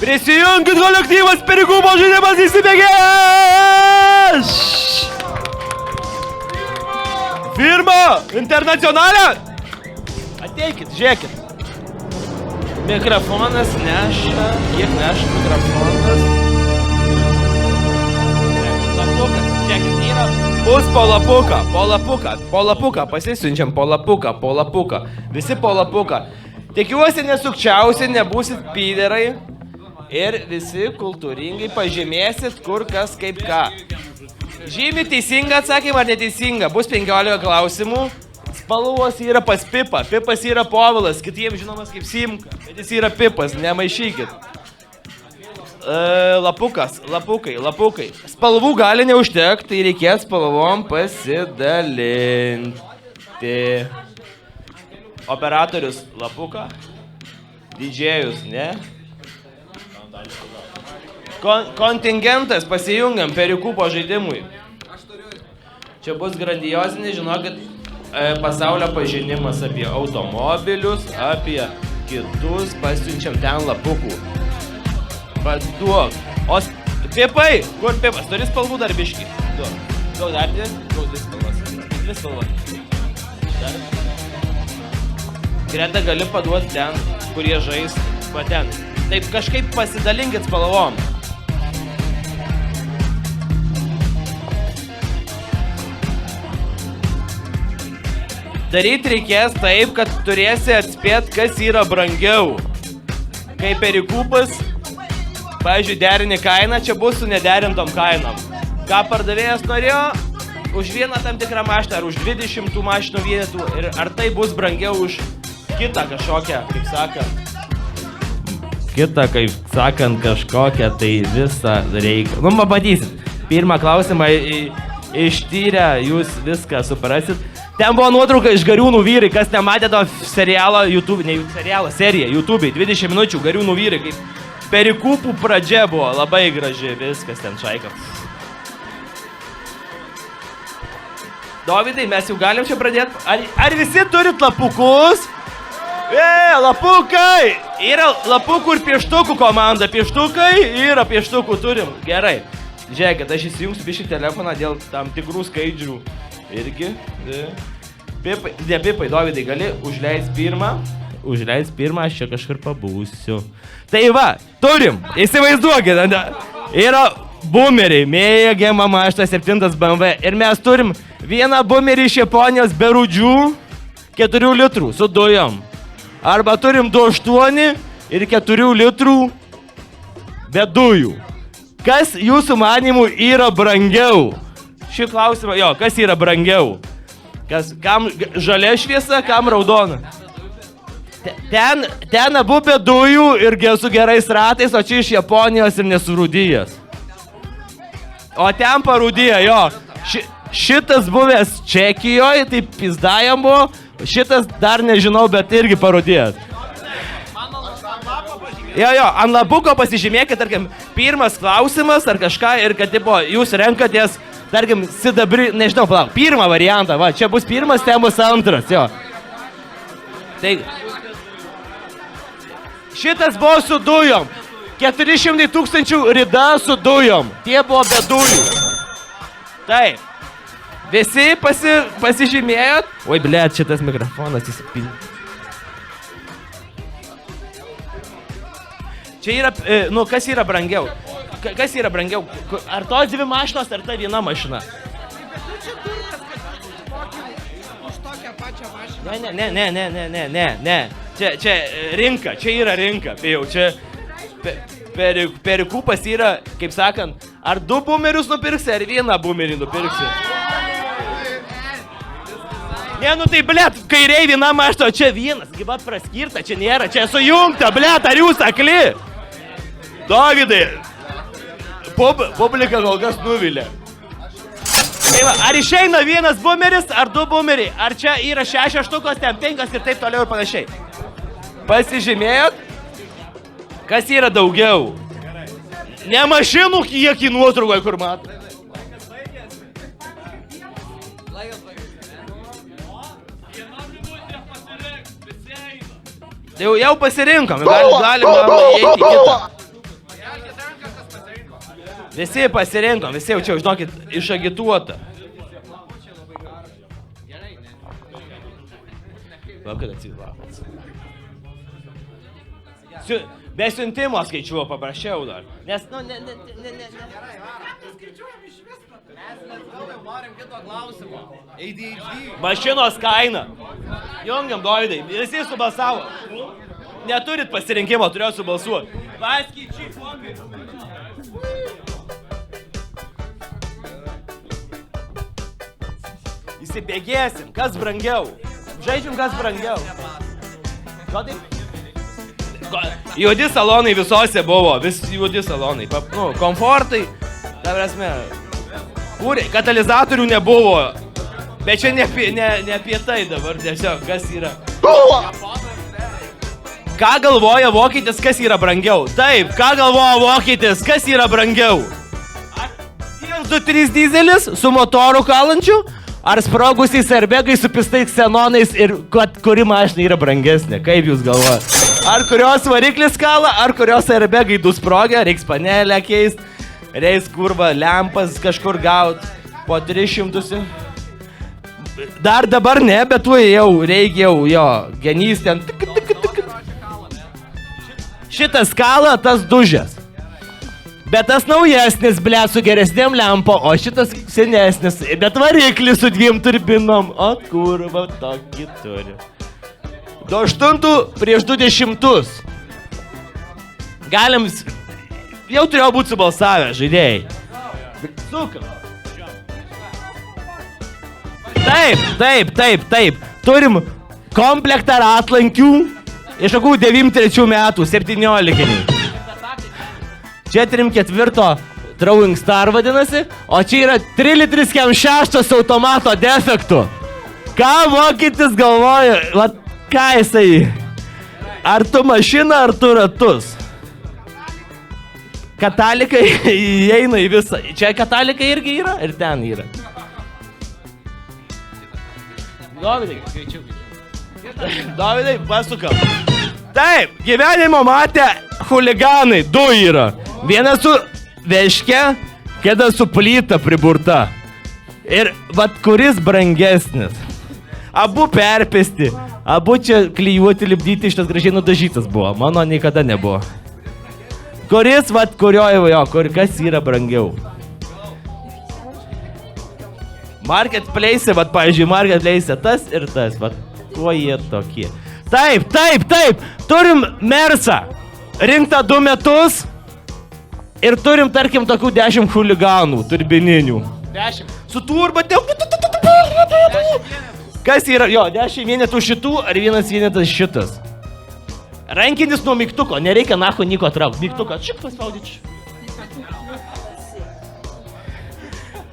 Prisijunkit kolektyvas, Perikupo žaidimas įsibėgės! Firma Internacionalė! Ateikit, žiūrėkit. Mikrofonas neša, kiek neša mikrofonas. Lapukas, žiūrėkit, yra. Bus po lapuką, pasisiunčiam po lapuką. Visi po lapuką. Tikiuosi nesukčiausi, nebūsit pyderai. Ir visi kultūringai pažymėsit, kur kas kaip ką. Žymi teisingą atsakymą ar neteisingą. Bus 15 klausimų. Spalvos yra pas Pipa. Pipas yra Povilas, kitiems žinomas kaip Simka. Bet jis yra Pipas, nemaišykit. Lapukai. Spalvų gali neužtekti, tai reikės spalvom pasidalinti. Operatorius lapuką. Didžėjus, ne? Kontingentas pasijungiam Perikupo žaidimui. Čia bus grandiozinis, žinokit, pasaulio pažinimas apie automobilius, apie kitus, pasiunčiam ten lapukų. Paduok. O Pipai, kur Pipas? Turi spalvų dar biškį? Duok dar dvi spalvas. Dvi spalvas. Dar. Greta gali paduoti ten, kurie žais, va ten. Taip kažkaip pasidalinkit spalvom. Daryti reikės taip, kad turėsi atspėti, kas yra brangiau. Kai Perikupas, pavyzdžiui, derini kainą, čia bus su nederintom kainom. Ką pardavėjas norėjo? Už vieną tam tikrą mašiną ar už 20 tų mašinų vienetų. Ir ar tai bus brangiau už kitą kažkokią, kaip sakant, kažkokią, tai visą reikia. Nu, pamatysit. Pirmą klausimą ištyrę, jūs viską suprasit. Ten buvo nuotrauka iš Gariūnų vyrai, kas nematė to serialo YouTube, ne serialo, seriją YouTube, 20 minučių Gariūnų vyrai, kaip Perikupų pradžia buvo, labai graži, viskas ten šaika. Dovydai, mes jau galim čia pradėti. Ar visi turit lapukus? Lapukai! Yra lapukų ir pieštukų komanda. Pieštukai yra pieštukų turim. Gerai. Žiūrėkit, aš įsijungsiu biškį telefoną dėl tam tikrų skaidžių. Irgi. Pipai, Dovydai, gali užleis pirmą, aš čia kažkur pabūsiu. Tai va, turim, įsivaizduokit, yra Boomeriai, mėgė mama 87 BMW. Ir mes turim vieną boomerį iš Japonijos be rūdžių, 4 litrų su dujom. Arba turim 2,8 ir 4 litrų be dujų. Kas jūsų manimų yra brangiau? Šį klausimą, kas yra brangiau? Kam žalia šviesa, kam raudona? Ten abu be dujų ir su gerais ratais, o čia iš Japonijos ir nesurūdyjas. O ten parūdyja, Šitas buvęs Čekijoje, tai pizdajam buvo, šitas dar nežinau, bet irgi parūdyjas. Ant lapuko pasižymėkit, tarkim, pirmas klausimas ar kažką ir kad, jūs renkatės, tarkim, sidabri, nežinau, palauk, pirmą variantą, va, čia bus pirmas, ten bus antras, Tai, šitas buvo su dujom, 400 000 rida su dujom, tie buvo be dujų. Taip, visi pasižymėjot, oi, blėt, šitas mikrofonas įsipildė. Čia yra, kas yra brangiau? Kas yra brangiau? Ar tos dvi mašinos, ar ta viena mašina? Ne. Čia rinka, čia yra rinka. Čia perikupas yra, kaip sakant, ar 2 boomerius nupirksi, ar 1 boomerį nupirksi? Ne, tai blėt, kairiai viena mašina, čia vienas, gyvat praskirta, čia nėra, čia sujungta, blėt, ar jūs akli? Dovydai, publika kol kas nuvilė. Tai va, ar išeina 1 boomeris, ar 2 boomeriai? Ar čia yra 6 štukos, ten 5 ir taip toliau ir panašiai? Pasižymėjot? Kas yra daugiau? Ne mašinų kiekį nuotraukoje, kur matai. Jau pasirinkom, galima įeiti į kitą. Visi pasirinkom, visi jau čia, žinokit, išagituota. Vakar atsivakar. Be siuntimo skaičiuoju paprašiau dar. Nes, ne. Mes gal norim kito klausimo. ADHD. Mašinos kaina. Jungiam, Dovydai, visi subalsavo. Neturit pasirinkimo, turėjau subalsuoti. Paskaičiai fongai. Įsibėgėsim, kas brangiau. Žaidžiam, kas brangiau. Gal taip? Juodi salonai visose buvo, visi juodi salonai. Komfortai, ta prasme, katalizatorių nebuvo. Bet čia ne apie tai dabar, tiesiog, kas yra. Ką galvoja vokietis, kas yra brangiau? Taip, ką galvoja vokietis, kas yra brangiau? Ar 1.2.3 dizelis su motoru kalančiu? Ar sprogusiais airbagai su pistais ksenonais ir kuri mašina yra brangesnė? Kaip jūs galvojate? Ar kurios variklis kala, ar kurios airbagai du sprogę, reiks panelę keist, reiks kurva lempas kažkur gaut po 300. Dar dabar ne, bet tu jau reikia jo, genys ten. Šitas kala, tas dužės. Bet tas naujesnis, ble, su geresnėm lempo, o šitas senesnis, bet variklis su 2 turbinom, o kurva tokį turi. 2.8 prieš 2.10. Galim, jau turėjo būti subalsavę žaidėjai. Sukam. Taip. Turim komplektą ratlankių iš kokių 93 metų, 17. Čia 3/4 Throwing Star vadinasi, o čia yra 3 litris kem 6 automato defektų. Ką vokietis galvoja? Vat ką jisai? Ar tu mašiną, ar tu ratus? Katalikai įeina į visą. Čia katalikai irgi yra ir ten yra. Dovydai, pasukam. Taip, gyvenimo matę chuliganai, 2 yra. Vienas su veške, kitas su plyta priburta. Ir vat kuris brangesnis. Abu perpesti, abu čia klijuoti, lipdyti, šitas gražiai nudažytas buvo. Mano niekada nebuvo. Kuris, vat, kas yra brangiau? Marketplace, vat, pavyzdžiui, Marketplace, tas ir tas, vat, kuo jie tokie. Taip, turim Mersą, rinktą 2 metus ir turim, tarkim, tokių 10 huliganų, turbininių. 10. Su turba, kas yra, 10 vienetų šitų ar 1 vienetas šitas. Rankinis nuo mygtuko, nereikia nacho nieko traukti, mygtuką, čik paspaudyti.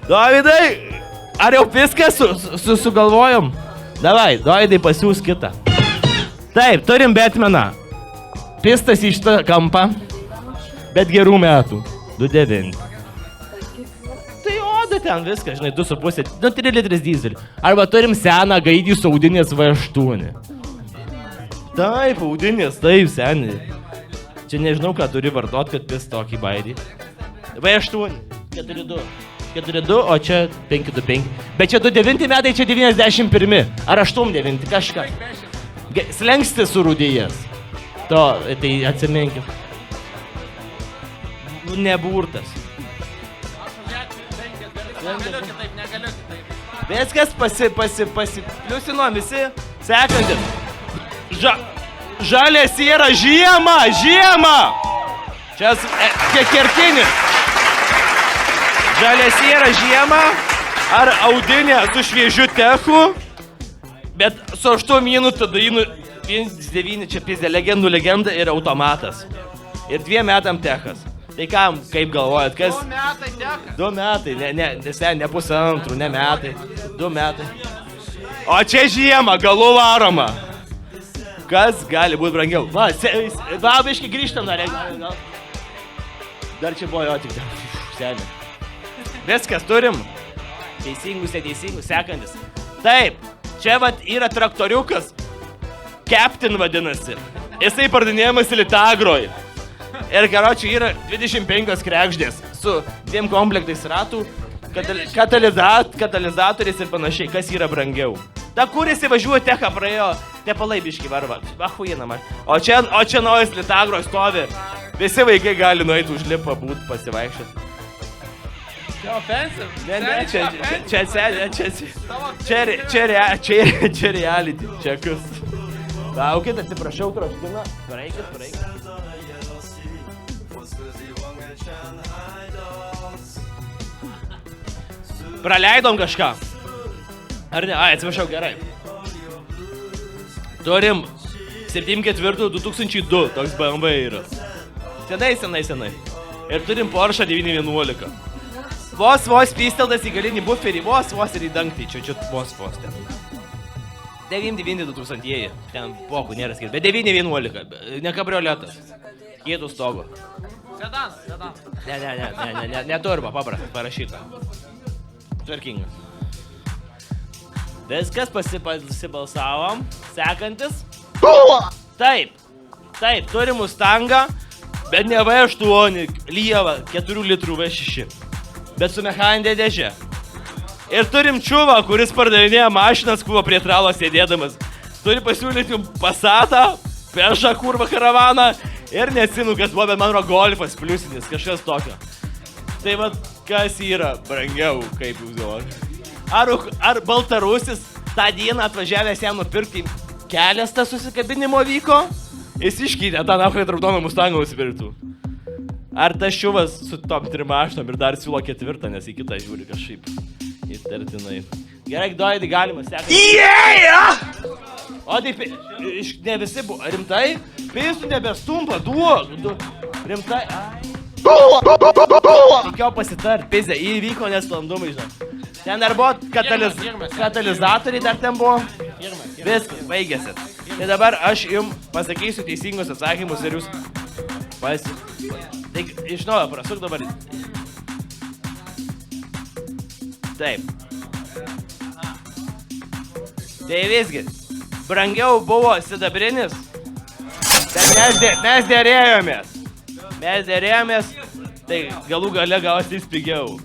Dovydai, ar jau viską sugalvojom? Davai, Dovydai pasiūs kitą. Taip, turim Batmaną. Pistas į šitą kampą, bet gerų metų. 2.9. Tai oda ten viskas, žinai, 2.5, 3 litras dizelį. Arba turim seną gaidį su audinės V8. Taip, audinės, taip, seniai. Čia nežinau, ką turi vartot, kad pis tokį baidį. V8, 4.2. 4.2, o čia 5.2.5. Bet čia 2.9 metai, čia 91. Ar 8.9, kažką. Slengstis surūdėjęs. To, tai atsiminkim. Neburtas. Negaliu kitaip. Viskas pliusinom visi. Sekantis. Žalės yra žiema! Čia kertinis. Žalės yra žiema. Ar audinė su šviežiu techu. Bet su 8 minų tada 1.9 čia pizdė legenda ir automatas. Ir 2 metam techas. Tai kam, kaip galvojat, kas? 2 metai techas. 2 metai, ne pusantrų, ne metai. 2 metai. O čia žiema, galų varoma. Kas gali būti brangiau? Va, biški grįžtam dar. Dar čia buvo jo tik. Senė. Viskas turim. Teisingus, sekantis. Taip. Čia vat yra traktoriukas, Captain vadinasi. Jisai pardinėjamas Litagroj. Ir karočiui yra 25 krekždės su 2 komplektais ratų, katalizatoriais ir panašiai, kas yra brangiau. Ta, kuris įvažiuoja techą praėjo, tepalai biški varva. Ahuinama. O čia naujas Litagroj stovi. Visi vaikai gali nueiti užlipą būt, pasivaikščioti. Čia offensive? Čia reality, čia kas. Laukit, atsiprašau, troškina. Pareikit. Praleidom kažką. Ar ne? Atsiprašau, gerai. Turim 7.4 2002, toks BMW yra. Senai. Ir turim Porsche 911. Vos pysteldas į galinį buferį, vos ir į dangtį, čia vos ten. 9.9 2000-ieji, ten pokų nėra skirti, bet 9.11, ne kabrioletas, kietų stogo. Sedanas. Ne turbo, paprastas, parašyta. Tvarkingas. Viskas, pasibalsavom, sekantis. Taip, turim Mustangą, bet ne V8, lievą, 4 litrų V6. Bet su mechaninė dėžė. Ir turim čiuvą, kuris pardavinėja mašinas, kuo prie tralo sėdėdamas. Turi pasiūlyti jums Passatą, Peugeot kurva karavaną ir neatsinu, kas buvo, bet man yra Golfas pliusinis, kažkas tokio. Tai vat, kas yra brangiau, kaip jūs galvojate? Ar Baltarusis tą dieną atvažiavęs jam nupirkti kelias tą susikabinimo vyko? Jis iškeitė tą nafką įtrauktoną Mustangą nusipirktų. Ar tas šiuvas su tom 3 mašinom ir dar siūlo 4, nes į kitą žiūri kažkaip įtartinai. Gerai, Dovydai, galima sekti. O taip, ne visi buvo. Rimtai? Pėsų nebestumpa, duok. Rimtai. Reikėjo pasitart, pėsė, įvyko nesklandumai, žinai. Ten dar buvo katalizatoriai, dar ten buvo. Viskas, baigėsi. Tai dabar aš jums pasakysiu teisingus atsakymus ir jūs Tai iš naujo prasuk dabar. Taip. Tai visgi, brangiau buvo sidabrinis, bet mes dėrėjomės, tai galų gale gausis pigiau.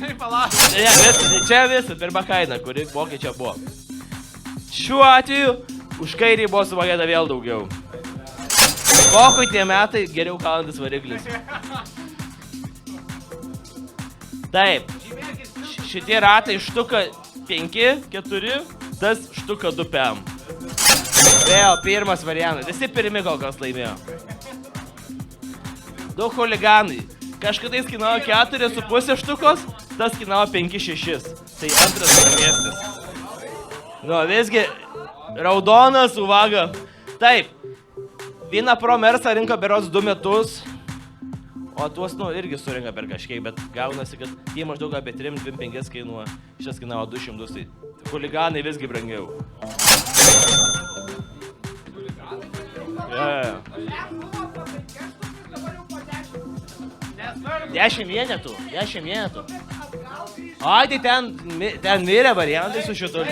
Kaip palauk. Čia visą, pirma kaina, kuri vokiečiai buvo. Šiuo atveju, už kairį buvo sumokėta vėl daugiau. Kokui tie metai geriau kalantis variklis. Taip, šitie ratai štuka 5, 4, tas štuka 2 PM. Vėl pirmas variantas, visi pirmi kol kas laimėjo. Du huliganai. Kažkadais kainavo 4,5 štukos, tas kainavo 5-6. Tai antras pirmiestis. Nu, visgi, raudonas, uvaga. Taip, vieną Pro Mersą rinko berods 2 metus, o tuos, nu, irgi surinka per kažkiek, bet gaunasi, kad tie maždaug apie 3-25 kainuoja. Šitas kainavo 200, tai huliganai visgi brangiau. Ja. 10 vienetų. Ai, tai ten mirė variantai su šito.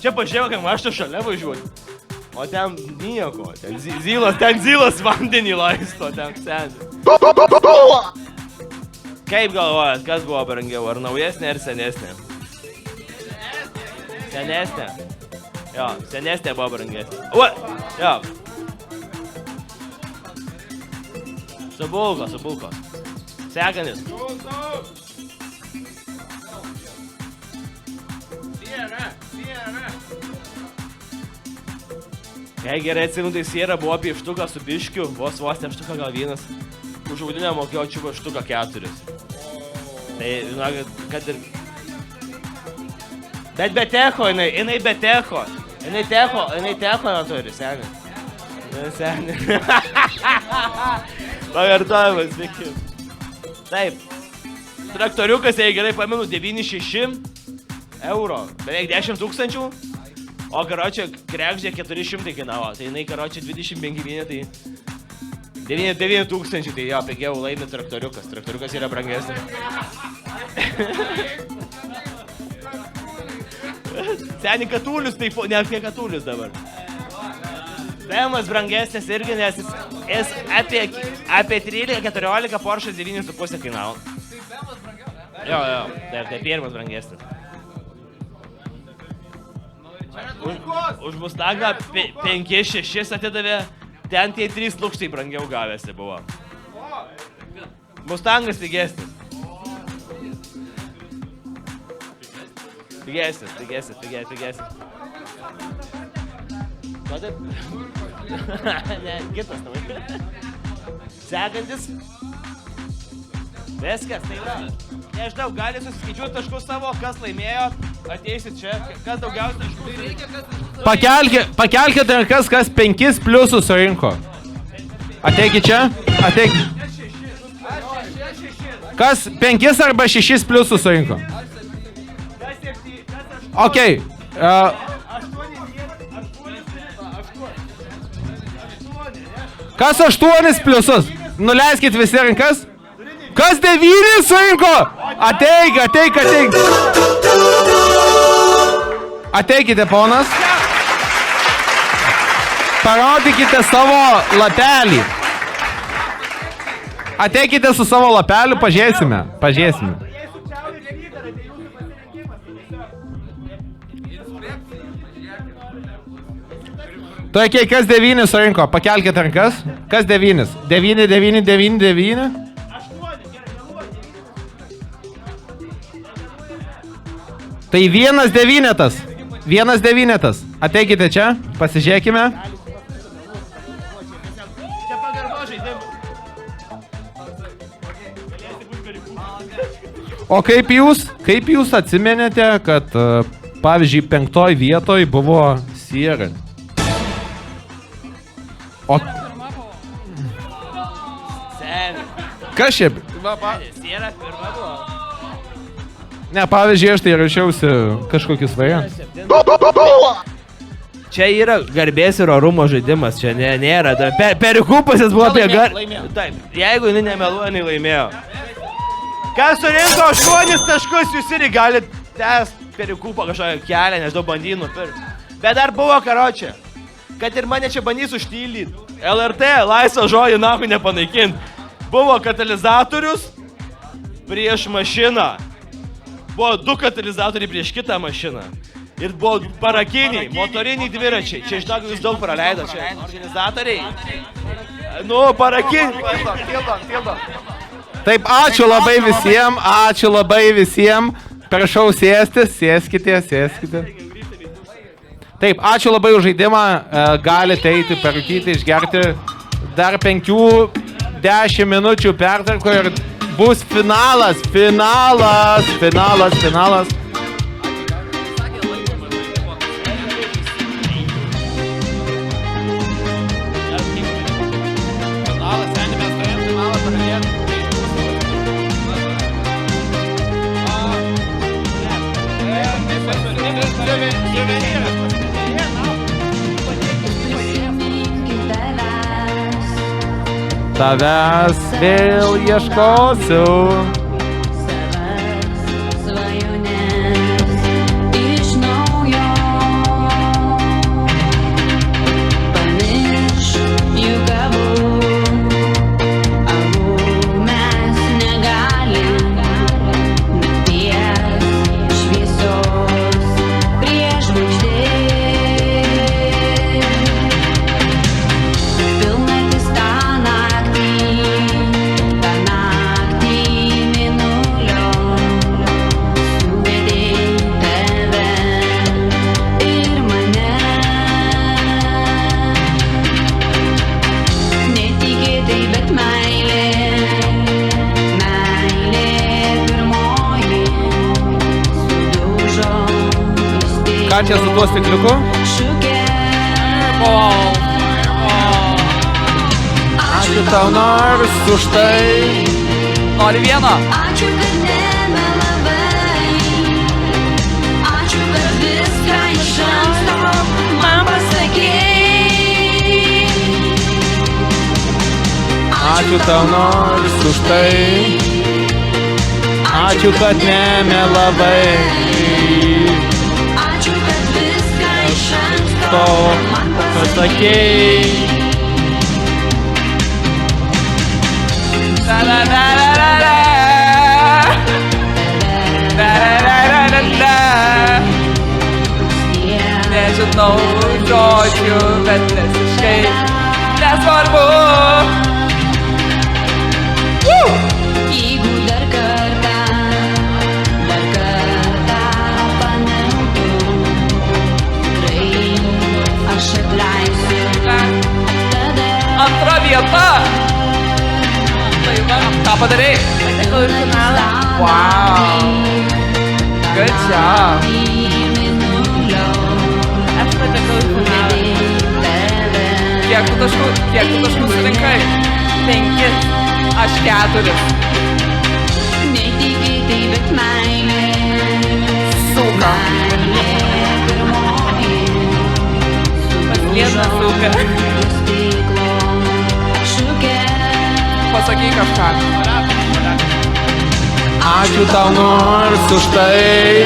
Čia pažiūrėjau, kad aš to šalia važiuoju. O ten nieko. Ten zylas vandenį laisto, ten seni. Kaip galvojat, kas buvo brangiau? Ar naujesnė, ar senesnė? Senesnė. Jo, senesnė buvo brangesnė. Jo. Subulko. Sekantis. Jei gerai atsimenu, tai siera buvo apie štuką su biškiu, vos ne štuką gal vienas. Už audinę mokėjau čiuko štuką 4. Tai, žinokit, kad ir... Bet be techo, jinai be techo. Jinai techo neturi, seni. Seni. Pakartojimas, sveiki. Taip. Traktoriukas, jei gerai pamenu, 9,6 €. Beveik 10 000. O karočią krekždė 400 kainavo. Tai jinai karočią 25 vienetai. 9 000, tai jo, pigiau laimi traktoriukas. Traktoriukas yra brangesnis. Seni Katulius, tai ne apie Katulius dabar. BMW'as brangesnis irgi, nes jis apie 13-14 Porsche 9,5 kainavo. Jo, tai pirmas brangesnis. Už Mustangą 5-6 atidavė, ten tie 3 lukštai brangiau gavėsi buvo. Mustangas pigesnis. Pigesnis. Ko taip? Ne, kitas namai. Sekantis. Viskas, tai yra. Nežinau, gali susiskaičiuoti taškus savo, kas laimėjo, ateisit čia, kas daugiausiai taškus. Pakelkite rankas, kas 5 pliusus surinko. Ateikit čia, Kas 5 arba 6 pliusus surinko? Okei. Kas 8 pliusus? Nuleiskit visi rankas. Kas 9 surinko? Ateik. Ateikite, ponas. Parodykite savo lapelį. Ateikite su savo lapeliu, pažiūrėsime. Tokiai, kas 9 surinko? Pakelkite rankas. Kas 9? 9. Tai 1 devynetas. Ateikite čia, pasižiūrėkime. Čia pagarba žaidimų. O kaip jūs atsimenėte, kad, pavyzdžiui, 5 vietoj buvo Sierra? O... Seni. Kas šiaip? Sierra pirma buvo. Ne, pavyzdžiui, aš tai rašiausi kažkokius variantus. Čia yra garbės ir orumo žaidimas, čia nėra. Perikupas jis buvo apie Taip, jeigu jinai nemeluoja, jinai laimėjo. Kas surinko 8 taškus, jūs irgi galite tęst perikupą kažkokią kelią, nežinau, bandyti nupirkti. Bet dar buvo karočią, kad ir mane čia bandys užtylyti. LRT, laisvą žodį, nahui nepanaikint. Buvo katalizatorius prieš mašiną. Buvo 2 katalizatoriai prieš kitą mašiną. Ir buvo parakiniai, motoriniai dviračiai. Čia žinok, jūs daug praleido čia. Organizatoriai. Nu, parakink. Tildom. Taip, ačiū labai visiems. Prašau sėstis, sėskite. Taip, ačiū labai už žaidimą. Galite eiti, parūkyti, išgerti. Dar 5-10 minučių pertrauko ir bus finalas. Tavęs vėl ieškosiu. Ką čia su tuo stikliuku? Ačiū tau nors už tai. Nori vieno? Ačiū, kad nemelavai. Ačiū, kad viską iš anksto man pasakei. Ačiū tau nors už tai. Ačiū, kad nemelavai. Ačiū, kad viską iš anksto man pasakei. Nežinau žodžių, bet visiškai nesvarbu. Jeigu dar kartą pamiltų, tikrai aš atleisiu. Antra vieta. Tai va, ką padarei? Patekau į finalą. Wow. Good job. Aš patekau į finalą. Kiek tu taškų surinkai? 5. Aš 4. Netikėtai, bet meilė. Suka. Pasliedna suka. Pasakyk kažką. Ačiū tau nors už tai.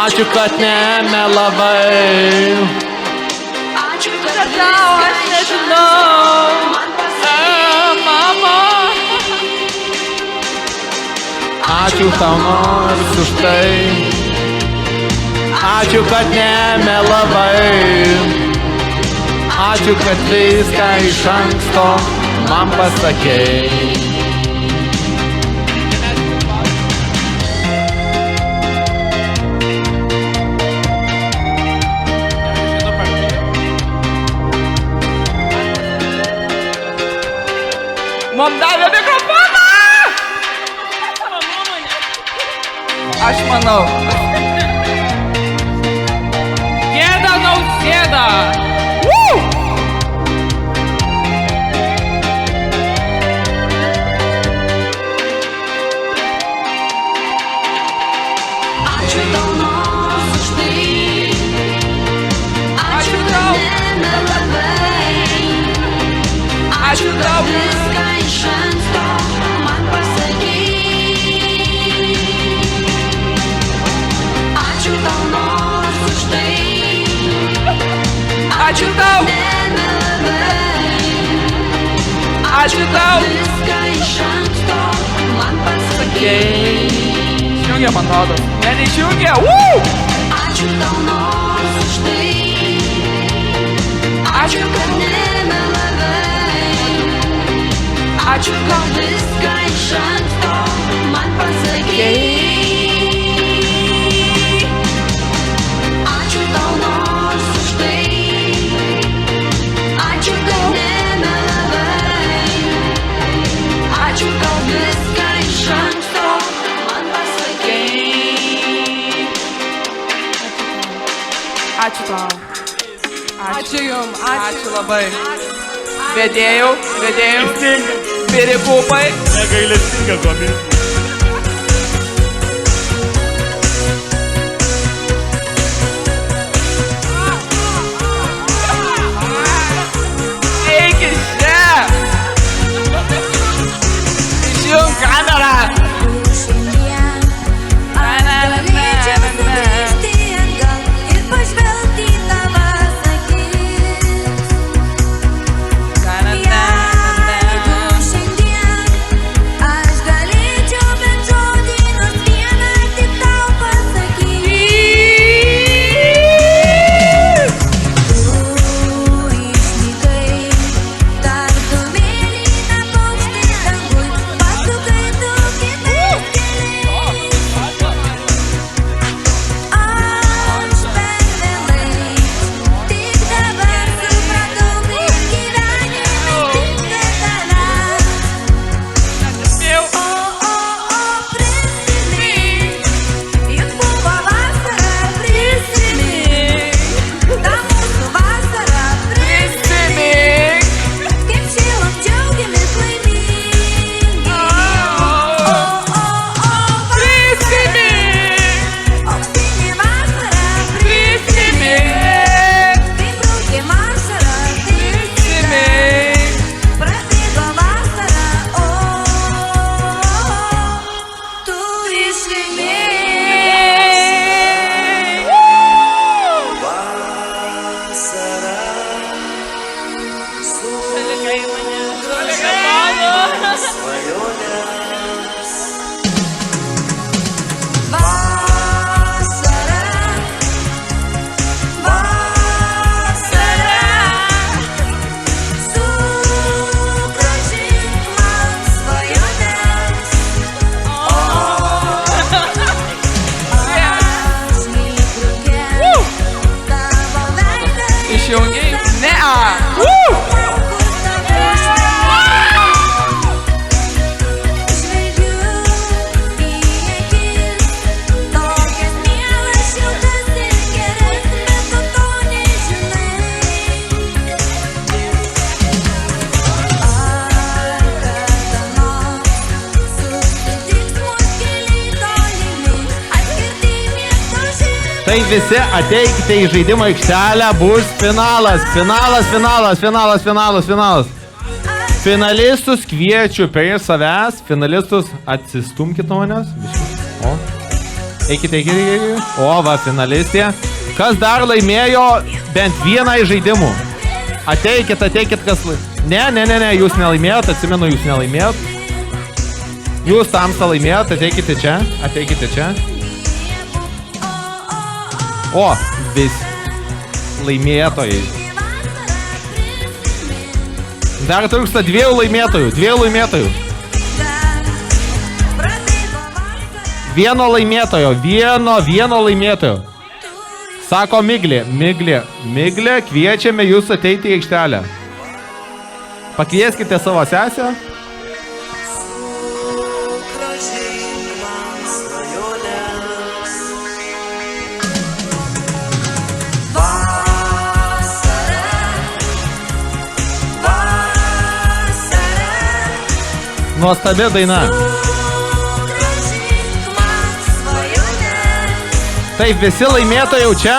Ačiū, kad nemelavai. Ačiū, kad tau aš nežinau. Mama. Ačiū tau nors už tai. Ačiū, kad nemelavai. Ačiū, kad viską iš anksto man pasakei. Mum davė mikrofoną! Aš manau. Gėda Nausėda! Ačiū tau nors už tai. Ačiū, kad nemelavai. Ačiū tau. Viską iš anksto man pasakei. Ačiū tau nors už tai. Ačiū tau. Ačiū tau. Viską iš anksto man pasakei. Išjungia man rodos. Ne, neišjungia. Ačiū tau nors už tai. Ačiū, kad nemelavai. Ačiū, gal viską iš anksto man pasakei. Ačiū tau nors už tai. Ačiū tau nemelavai. Ačiū tau viską iš anksto man pasakei. Ačiū tau. Ačiū jums. Ačiū labai. Vedėjau, pirikupai. Negailestinga komisija. Eik iš čia! Išjung kamerą! Tai visi ateikite į žaidimo aikštelę, bus finalas. Finalistus kviečiu prie savęs. Finalistus atsistumkit nuo manęs. O, eikite. O, va, finalistė. Kas dar laimėjo bent vieną iš žaidimų? Ateikit, kas laimėjo. Ne, jūs nelaimėjot, atsimenu, jūs nelaimėjot. Jūs tamsą laimėjot, ateikite čia. O, vis laimėtojai. Dar trūksta dviejų laimėtojų. Vieno laimėtojo. Sako Miglė, kviečiame jūs ateiti į aikštelę. Pakvieskite savo sesę. Nuostabi daina. Taip, visi laimėtojai jau čia.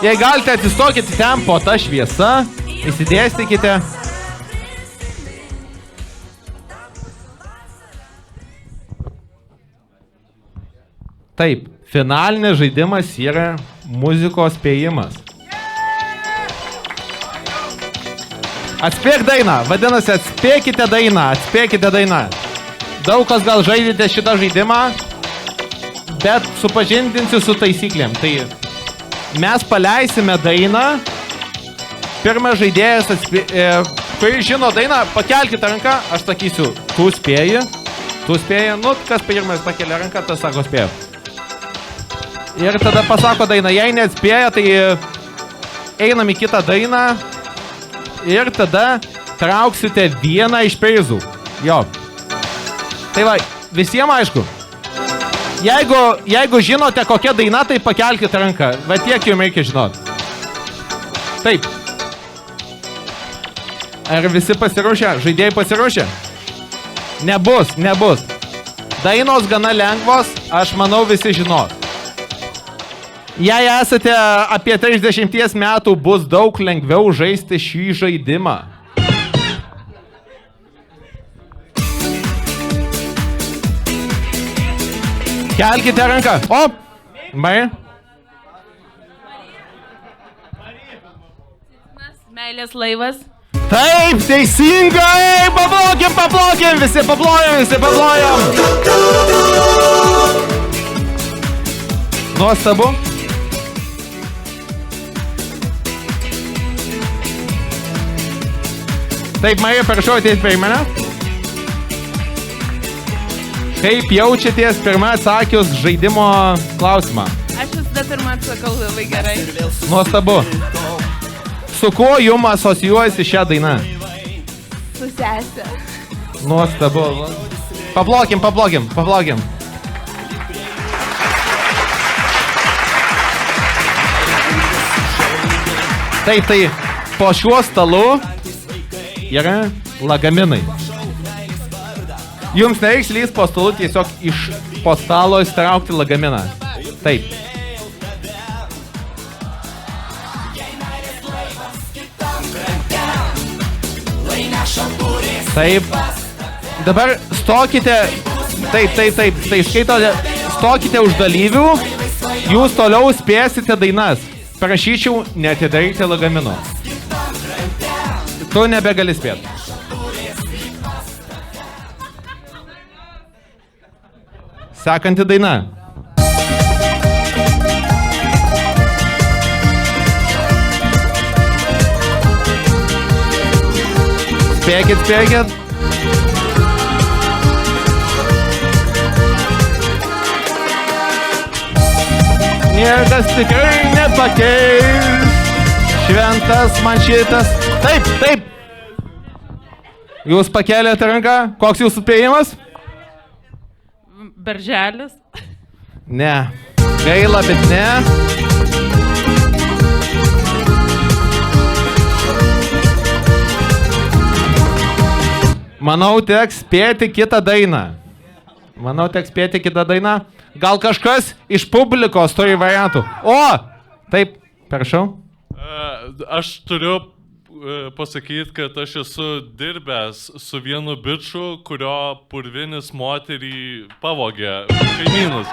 Jei galite, atsistokite ten po tą šviesą. Įsidėstykite. Taip, finalinis žaidimas yra muzikos spėjimas. Atspėk dainą, vadinasi, atspėkite dainą. Daug kas gal žaidėte šitą žaidimą, bet supažindinsiu su taisyklėm. Tai mes paleisime dainą, pirmas žaidėjas kai žino dainą, pakelkite ranką, aš sakysiu, tu spėji, nu, kas pirmas pakelia ranką, tas sako spėjo. Ir tada pasako dainą, jei neatspėja, tai einam į kitą dainą ir tada trauksite vieną iš prizų. Jo. Tai va, visiems aišku. Jeigu žinote, kokia daina, tai pakelkite ranką. Va tiek jums reikia žinot. Taip. Ar visi pasiruošę? Žaidėjai pasiruošę? Nebus. Dainos gana lengvos, aš manau visi žinos. Jei esate apie 30 metų, bus daug lengviau žaisti šį žaidimą. Kelkite ranką. O! Marija? Meilės laivas. Taip, teisingai! Paplokim! Visi paplojam! Nuostabu. Taip, Marija, prašau ateiti prie mane. Kaip jaučiatės pirmą atsakius žaidimo klausimą? Aš visada pirmą atsakau labai gerai. Nuostabu. Su kuo jums asocijuojasi šią dainą? Su sesė. Nuostabu. Paplokim. Taip, tai po šiuo stalu yra lagaminai. Jums nereiks lys po stalu, tiesiog iš po stalo įstraukti lagaminą. Taip. Taip. Dabar stokite. Taip. Tai skaitote. Stokite už dalyvių. Jūs toliau spėsite dainas. Prašyčiau neatidaryti lagamino. Tu nebegali spėti. Sekanti daina. Spėkit. Niekas tikrai nepakeis. Šventas man šitas. Taip. Jūs pakeliate ranką. Koks jūsų spėjimas? Berželis. Ne. Gaila, bet ne. Manau, teks spėti kitą dainą. Gal kažkas iš publikos turi variantų. O! Taip, prašau. Aš turiu pasakyti, kad aš esu dirbęs su vienu biču, kurio purvinis moterį pavogė kaimynus.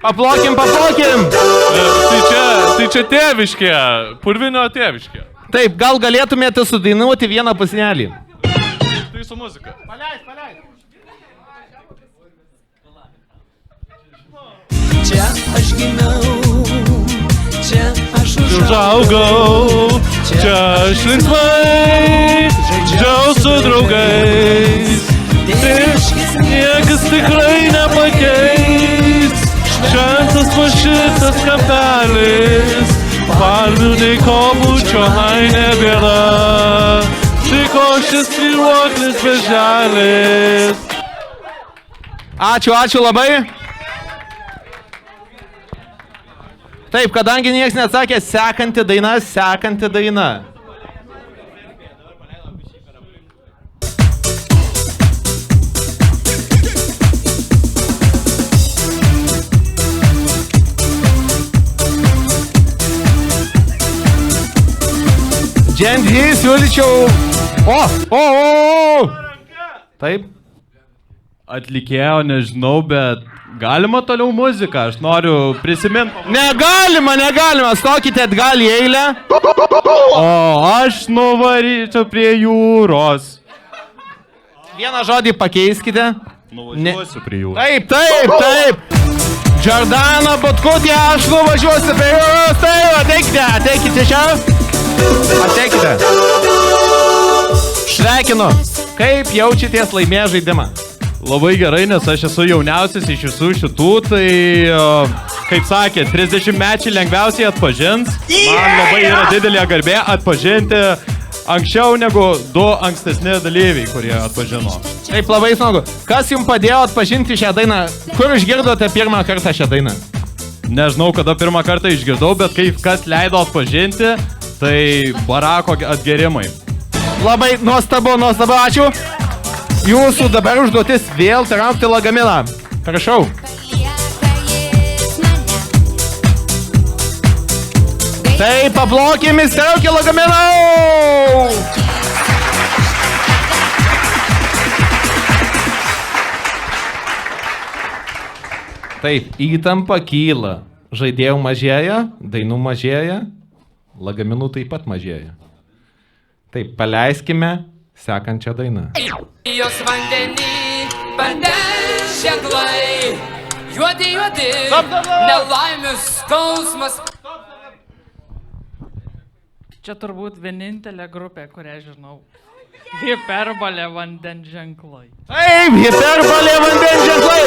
Paplokim! Tai čia tėviškė, purvinio tėviškė. Taip, gal galėtumėte sudainuoti vieną pasnelį? Tai su muzika. Paleis. Čia aš gimiau, čia aš užaugau, čia aš linksmai žaidžiau su draugais. Niekas tikrai nepakeis, šventas pašitas kampelis, palmių nei kobučio nebėra, tik košės triuoklis beželis. Ačiū labai. Taip, kadangi niekas neatsakė, sekanti daina. Gen Z siūlyčiau... O! Taip. Atlikėjo nežinau, bet galima toliau muziką, aš noriu prisiminti. Negalima, stokite atgal į eilę. O aš nuvaryčiau prie jūros. Vieną žodį pakeiskite. Nuvažiuosiu prie jūros. Taip. Džordana Butkutė, aš nuvažiuosiu prie jūros. Taip, ateikite čia. Ateikite. Sveikinu. Kaip jaučiatės laimėję žaidimą? Labai gerai, nes aš esu jauniausias iš visų šitų, tai, kaip sakė, 30-mečiai lengviausiai atpažins. Man labai yra didelė garbė atpažinti anksčiau negu 2 ankstesni dalyviai, kurie atpažino. Taip, labai smagu. Kas jums padėjo atpažinti šią dainą? Kur išgirdote pirmą kartą šią dainą? Nežinau, kada pirmą kartą išgirdau, bet kaip kas leido atpažinti, tai barako atgerimai. Labai nuostabu, ačiū. Jūsų dabar užduotis vėl traukti lagaminą. Prašau. Taip, paplokėmis, traukė lagaminą. Taip, įtampa kyla. Žaidėjų mažėja, dainų mažėja, lagaminų taip pat mažėja. Taip, paleiskime sekančią dainą. Jos vandenį vandens ženklai, juodi, nelaimių skausmas. Čia turbūt vienintelė grupė, kurią žinau. Hiperbolė vandens ženklai. Taip, hiperbolė vandens ženklai.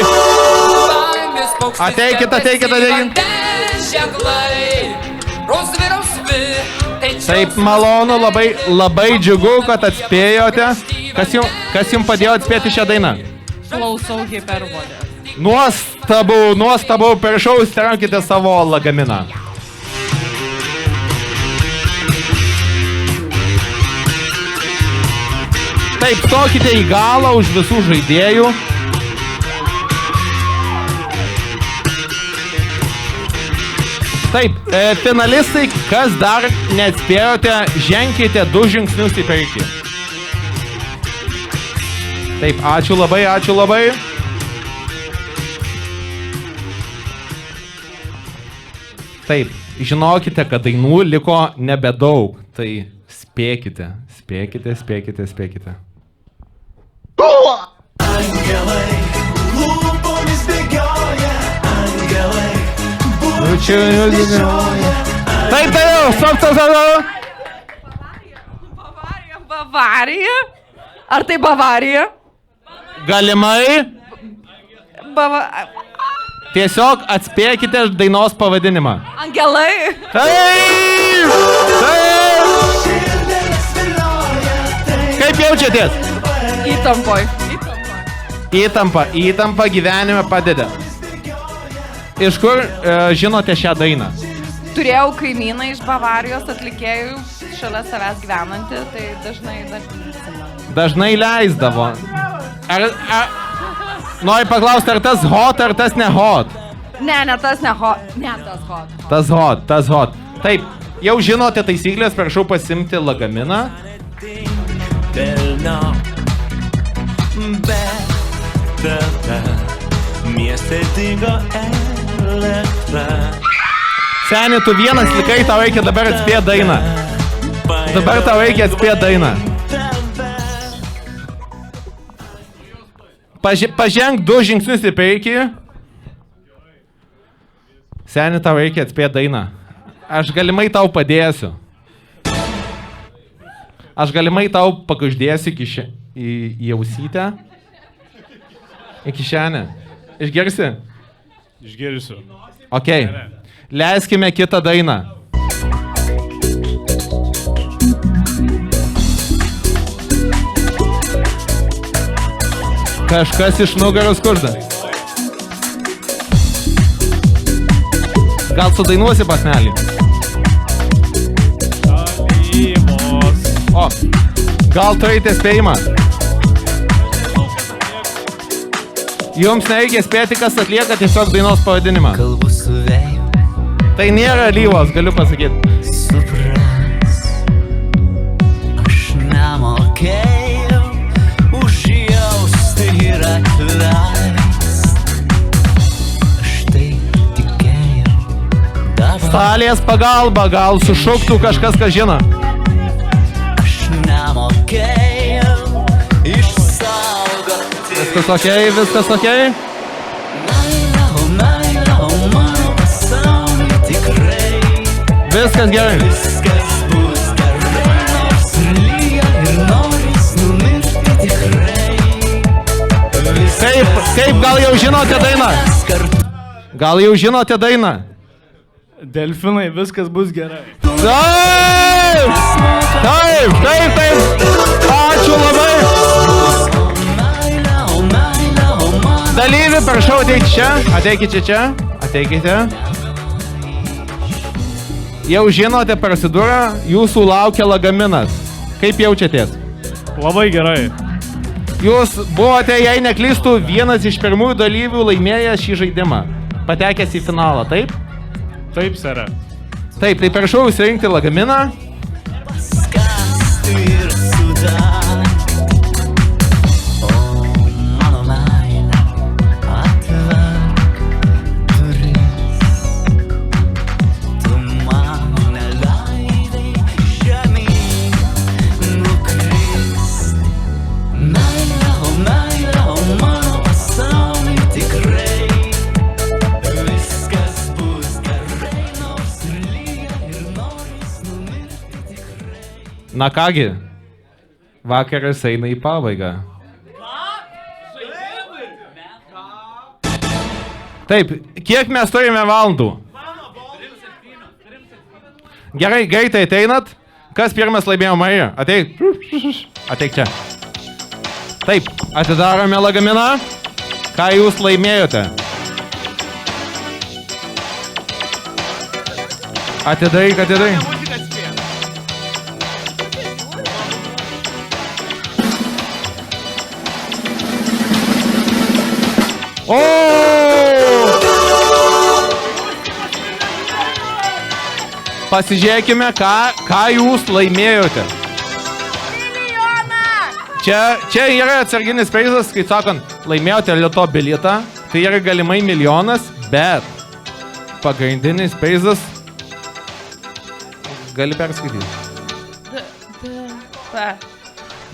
Ateikit. Taip, malonu, labai džiugu, kad atspėjote. Kas jums padėjo atspėti šią dainą? Klausau hiperbolę. Nuostabu, prašau, įsirankite savo lagaminą. Taip, stokite į galą už visų žaidėjų. Taip, finalistai, kas dar neatspėjote, ženkite 2 žingsnius į priekį. Taip, ačiū labai. Taip, žinokite, kad dainų liko nebedaug, tai spėkite. Angelai, lūpomis bėgioja, angelai. Taip, stop. Bavarija? Ar tai Bavarija? Galimai. Tiesiog atspėkite dainos pavadinimą. Angelai. Taip. Kaip jaučiatės? Įtampa gyvenime padeda. Iš kur žinote šią dainą? Turėjau kaimyną iš Bavarijos atlikėjų šalia savęs gyvenantį, tai dažnai leisdavo. Noriu paklausti, ar tas hot, ar tas ne hot? Ne, tas ne hot. Ne, tas hot. Tas hot. Taip, jau žinote taisyklės, prašau pasimti lagaminą. Mieste dingo elektra. Seni, tu vienas likai, tau reikia dabar atspėti dainą. Paženk 2 žingsnius į priekį. Seni, tau reikia atspėti dainą. Aš galimai tau padėsiu. Aš galimai tau pakuždėsiu į ausytę. Į kišenę. Išgirsi? Išgirsiu. Ok. Leiskime kitą dainą. Kažkas iš nugaros kužda. Gal sudainuosi pasmelį? O, gal turite spėjimą? Jums nereikia spėti, kas atlieka tiesiog dainos pavadinimą. Kalbu su vėju. Tai nėra lyvos, galiu pasakyti. Supras, aš nemokėjau užjausti ir atleist. Aš tai tikėjau. Salės pagalba, gal sušuktų kažkas, kas žino. Aš nemokėjau išsaugoti. Viskas ok? Viskas gerai. Viskas bus gerai. Kaip, gal jau žinote dainą? Gal jau žinote dainą? Delfinai, viskas bus gerai. Taip! Taip, taip, taip! Ačiū labai! Dalyvi, prašau, ateik čia. Ateikite čia. Ateikite. Jau žinote procedūrą, jūsų laukia lagaminas. Kaip jaučiatės? Labai gerai. Jūs buvote, jei neklystų, vienas iš pirmųjų dalyvių laimėjęs šį žaidimą. Patekęs į finalą, taip? Taip, sere. Taip, tai prašau įsirinkti lagaminą. Na kągi, vakaras eina į pabaigą. Taip, kiek mes turime valandų? Gerai, greitai ateinat. Kas pirmas laimėjo Marija? Ateik. Ateik čia. Taip, atidarome lagaminą. Ką jūs laimėjote? Atidaryk, atidaryk. O! Pasižiūrėkime, ką jūs laimėjote. Čia yra atsarginis prizas, kai sakant, laimėjote loto bilietą, tai yra galimai milijonas, bet pagrindinis prizas gali perskaityti.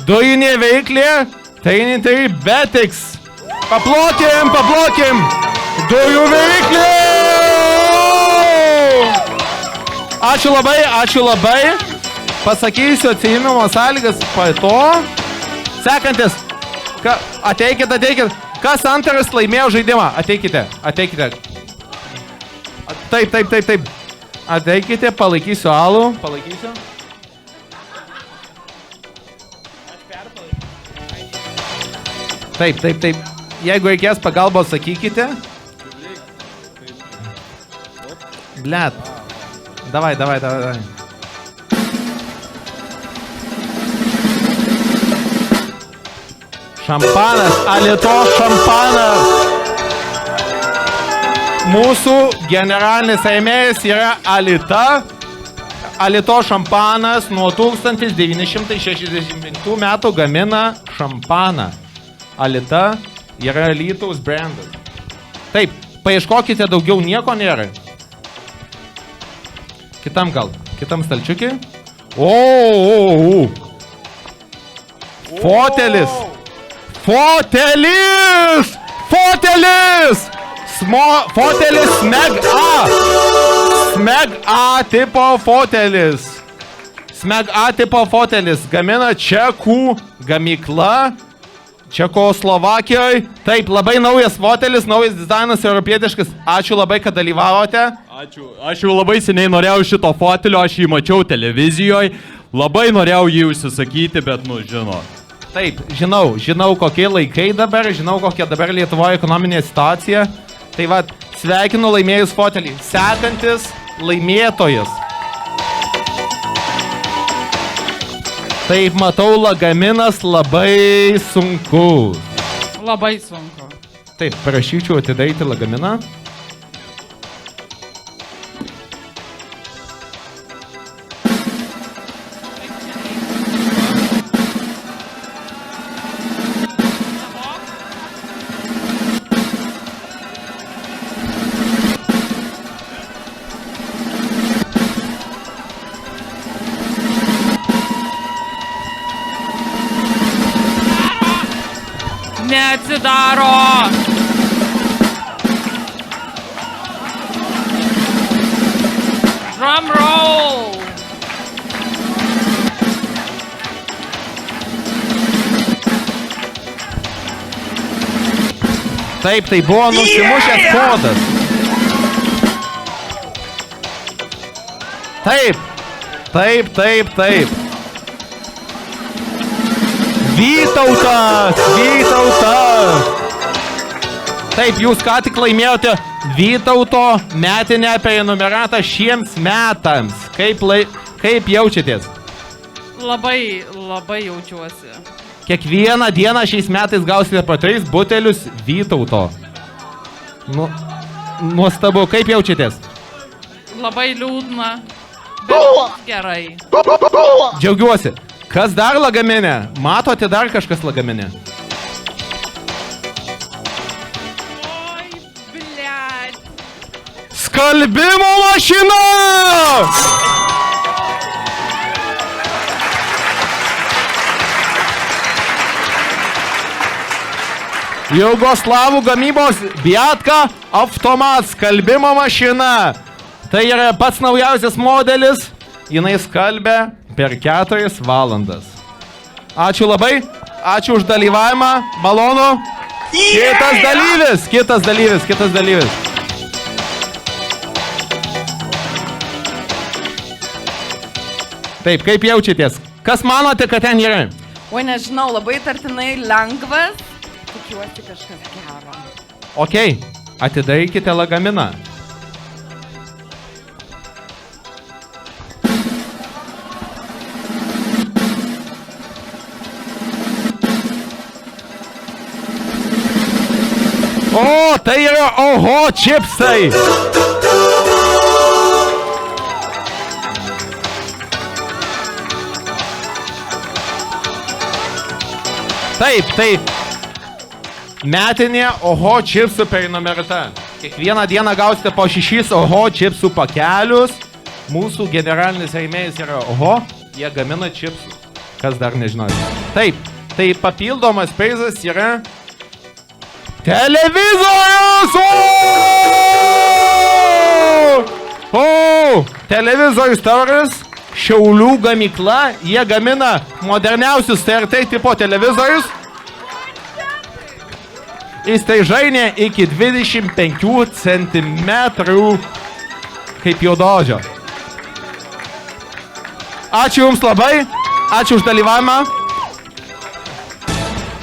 Dujinė veiklė, tai Betix. Paplokim, paplokim! Dujų veiklė! Ačiū labai, ačiū labai. Pasakysiu atsiėmimo sąlygas po to. Sekantis. Ateikit, ateikit. Kas antras laimėjo žaidimą? Ateikite, ateikite. Taip, taip, taip, taip. Ateikite, palaikysiu alų. Palaikysiu. Taip, taip, taip. Jeigu reikės pagalbos, sakykite. Blet. Davai, davai, davai, davai. Šampanas, Alytaus šampanas. Mūsų generalinis rėmėjas yra Alyta. Alytaus šampanas nuo 1965 metų gamina šampaną. Alyta yra Alytaus brandas. Taip, paieškokite daugiau, nieko nėra. Kitam gal, kitam stalčiukį. O. Fotelis. Fotelis! Fotelis! Fotelis Smeg A. Smeg A tipo fotelis. Smeg A tipo fotelis. Gamina čekų gamykla. Čekoslovakijoje. Taip, labai naujas fotelis, naujas dizainas, europietiškas. Ačiū labai, kad dalyvavote. Ačiū. Aš jau labai seniai norėjau šito fotelio, aš jį mačiau televizijoje. Labai norėjau jį užsisakyti, bet žinau. Taip, žinau kokie laikai dabar, žinau kokia dabar Lietuvoje ekonominė situacija. Tai va, sveikinu laimėjus fotelį. Sekantis laimėtojas. Taip, matau, lagaminas labai sunku. Labai sunku. Taip, prašyčiau atidaryti lagaminą. Neatsidaro! Drum roll! Taip, tai buvo nusimušęs kodas. Taip. Taip, taip, taip. Vytautas! Vytautas! Taip, jūs ką tik laimėjote Vytauto metinę prenumeratą šiems metams. Kaip jaučiatės? Labai, labai jaučiuosi. Kiekvieną dieną šiais metais gausite po 3 butelius Vytauto. Nuostabu, kaip jaučiatės? Labai liūdna, bet gerai. Džiaugiuosi. Kas dar lagaminė? Matote dar kažkas lagaminė? Skalbimo mašina! Jugoslavų gamybos Biatka Automat skalbimo mašina. Tai yra pats naujausias modelis. Jinai skalbia per 4 valandas. Ačiū labai. Ačiū už dalyvavimą. Malonu. Kitas dalyvis. Taip, kaip jaučiatės? Kas manote, kad ten yra? Oi, nežinau, labai tartinai lengvas. Tikiuosi kažkas gero. Okei, atidarykite lagaminą. O, tai yra oho čipsai. Taip, tai metinė oho čipsų prenumerata. Kiekvieną dieną gausite po 6 oho čipsų pakelius. Mūsų generalinis rėmėjas yra oho, jie gamina čipsus. Kas dar nežinote. Taip, tai papildomas prizas yra televizorius! Televizorius tauras. Šiaulių gamykla, jie gamina moderniausius TRT tipo televizorius. Įstaižainė iki 25 cm kaip juodaodžio. Ačiū Jums labai, ačiū už dalyvavimą.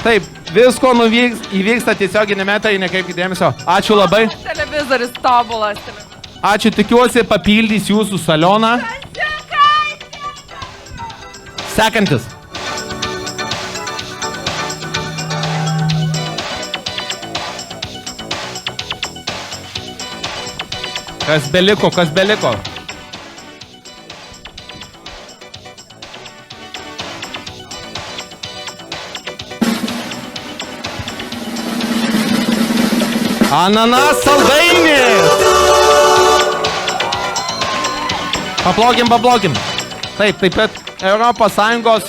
Taip, visko įvyksta tiesioginėme, tai nekreipkite dėmesio. Ačiū labai. Televizorius tobulas. Ačiū, tikiuosi papildys Jūsų salioną. Sekantis. Kas beliko? Ananas saldainis! Paplogim. Taip pat Europos Sąjungos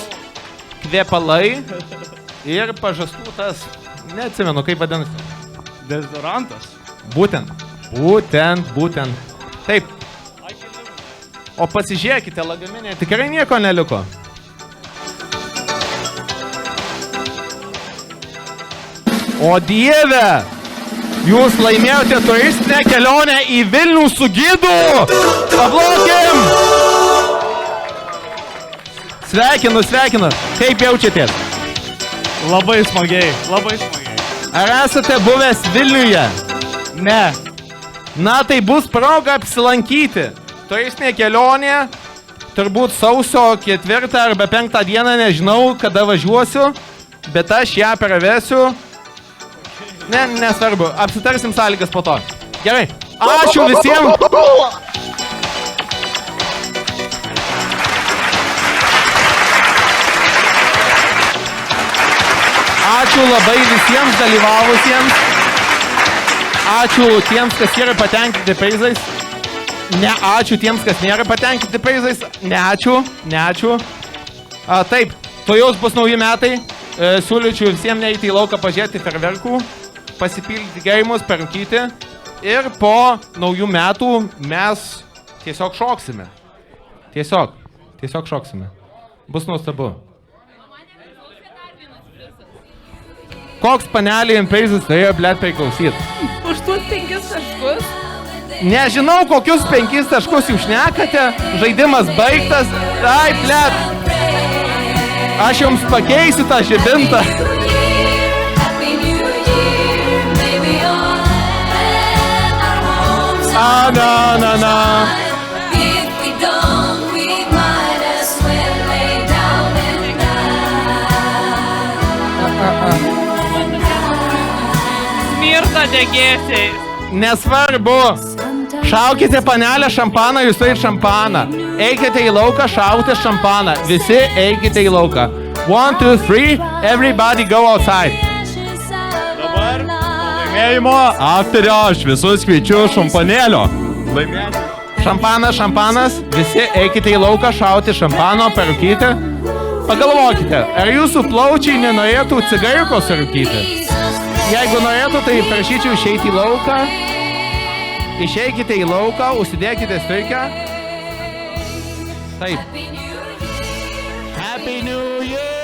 kvepalai ir pažastų tas, neatsimenu, kaip vadinasi. Dezodorantas. Būtent. Taip. O pasižiūrėkite, lagaminė tikrai nieko neliko. O Dieve! Jūs laimėjote turistinę kelionę į Vilnių su gidu! Paplaukim! Sveikinu. Kaip jaučiatės? Labai smagiai. Ar esate buvęs Vilniuje? Ne. Na, tai bus proga apsilankyti. Turistinė kelionė, turbūt sausio 4 arba 5 dieną, nežinau, kada važiuosiu, bet aš ją pravesiu. Nesvarbu, apsitarsim sąlygas po to. Gerai, ačiū visiems. Ačiū labai visiems dalyvavusiems. Ačiū tiems, kas yra patenkinti prizais. Ne ačiū tiems, kas nėra patenkinti prizais. Ne ačiū. Taip, to jaus bus nauji metai. Siūlyčiau visiems neįti į lauką pažiūrėti ferverkų, pasipildyti gėrimus, parūkyti. Ir po naujų metų mes tiesiog šoksime. Tiesiog šoksime. Bus nuostabu. Koks panelį impeizus turėjo, blėt, priklausyt? Už tuos 5 taškus. Nežinau, kokius 5 taškus jūs šnekate. Žaidimas baigtas. Ai, blėt. Aš jums pakeisiu tą žibintą. Na. Smirda degėsiai. Nesvarbu. Šaukite panelę šampaną, jūs turite šampaną. Eikite į lauką, šaukite šampaną. Visi eikite į lauką. 1, 2, 3, everybody go outside. Dabar laimėjimo aktorė aš visus kviečiu šampanėlio. Laimėjimo. Šampanas, visi eikite į lauką, šauti šampano, parūkyti. Pagalvokite, ar jūsų plaučiai nenorėtų cigariko surūkyti? Jeigu norėtų, tai prašyčiau išeiti į lauką. Išeikite į lauką, užsidėkite striukę. Taip. Happy New Year!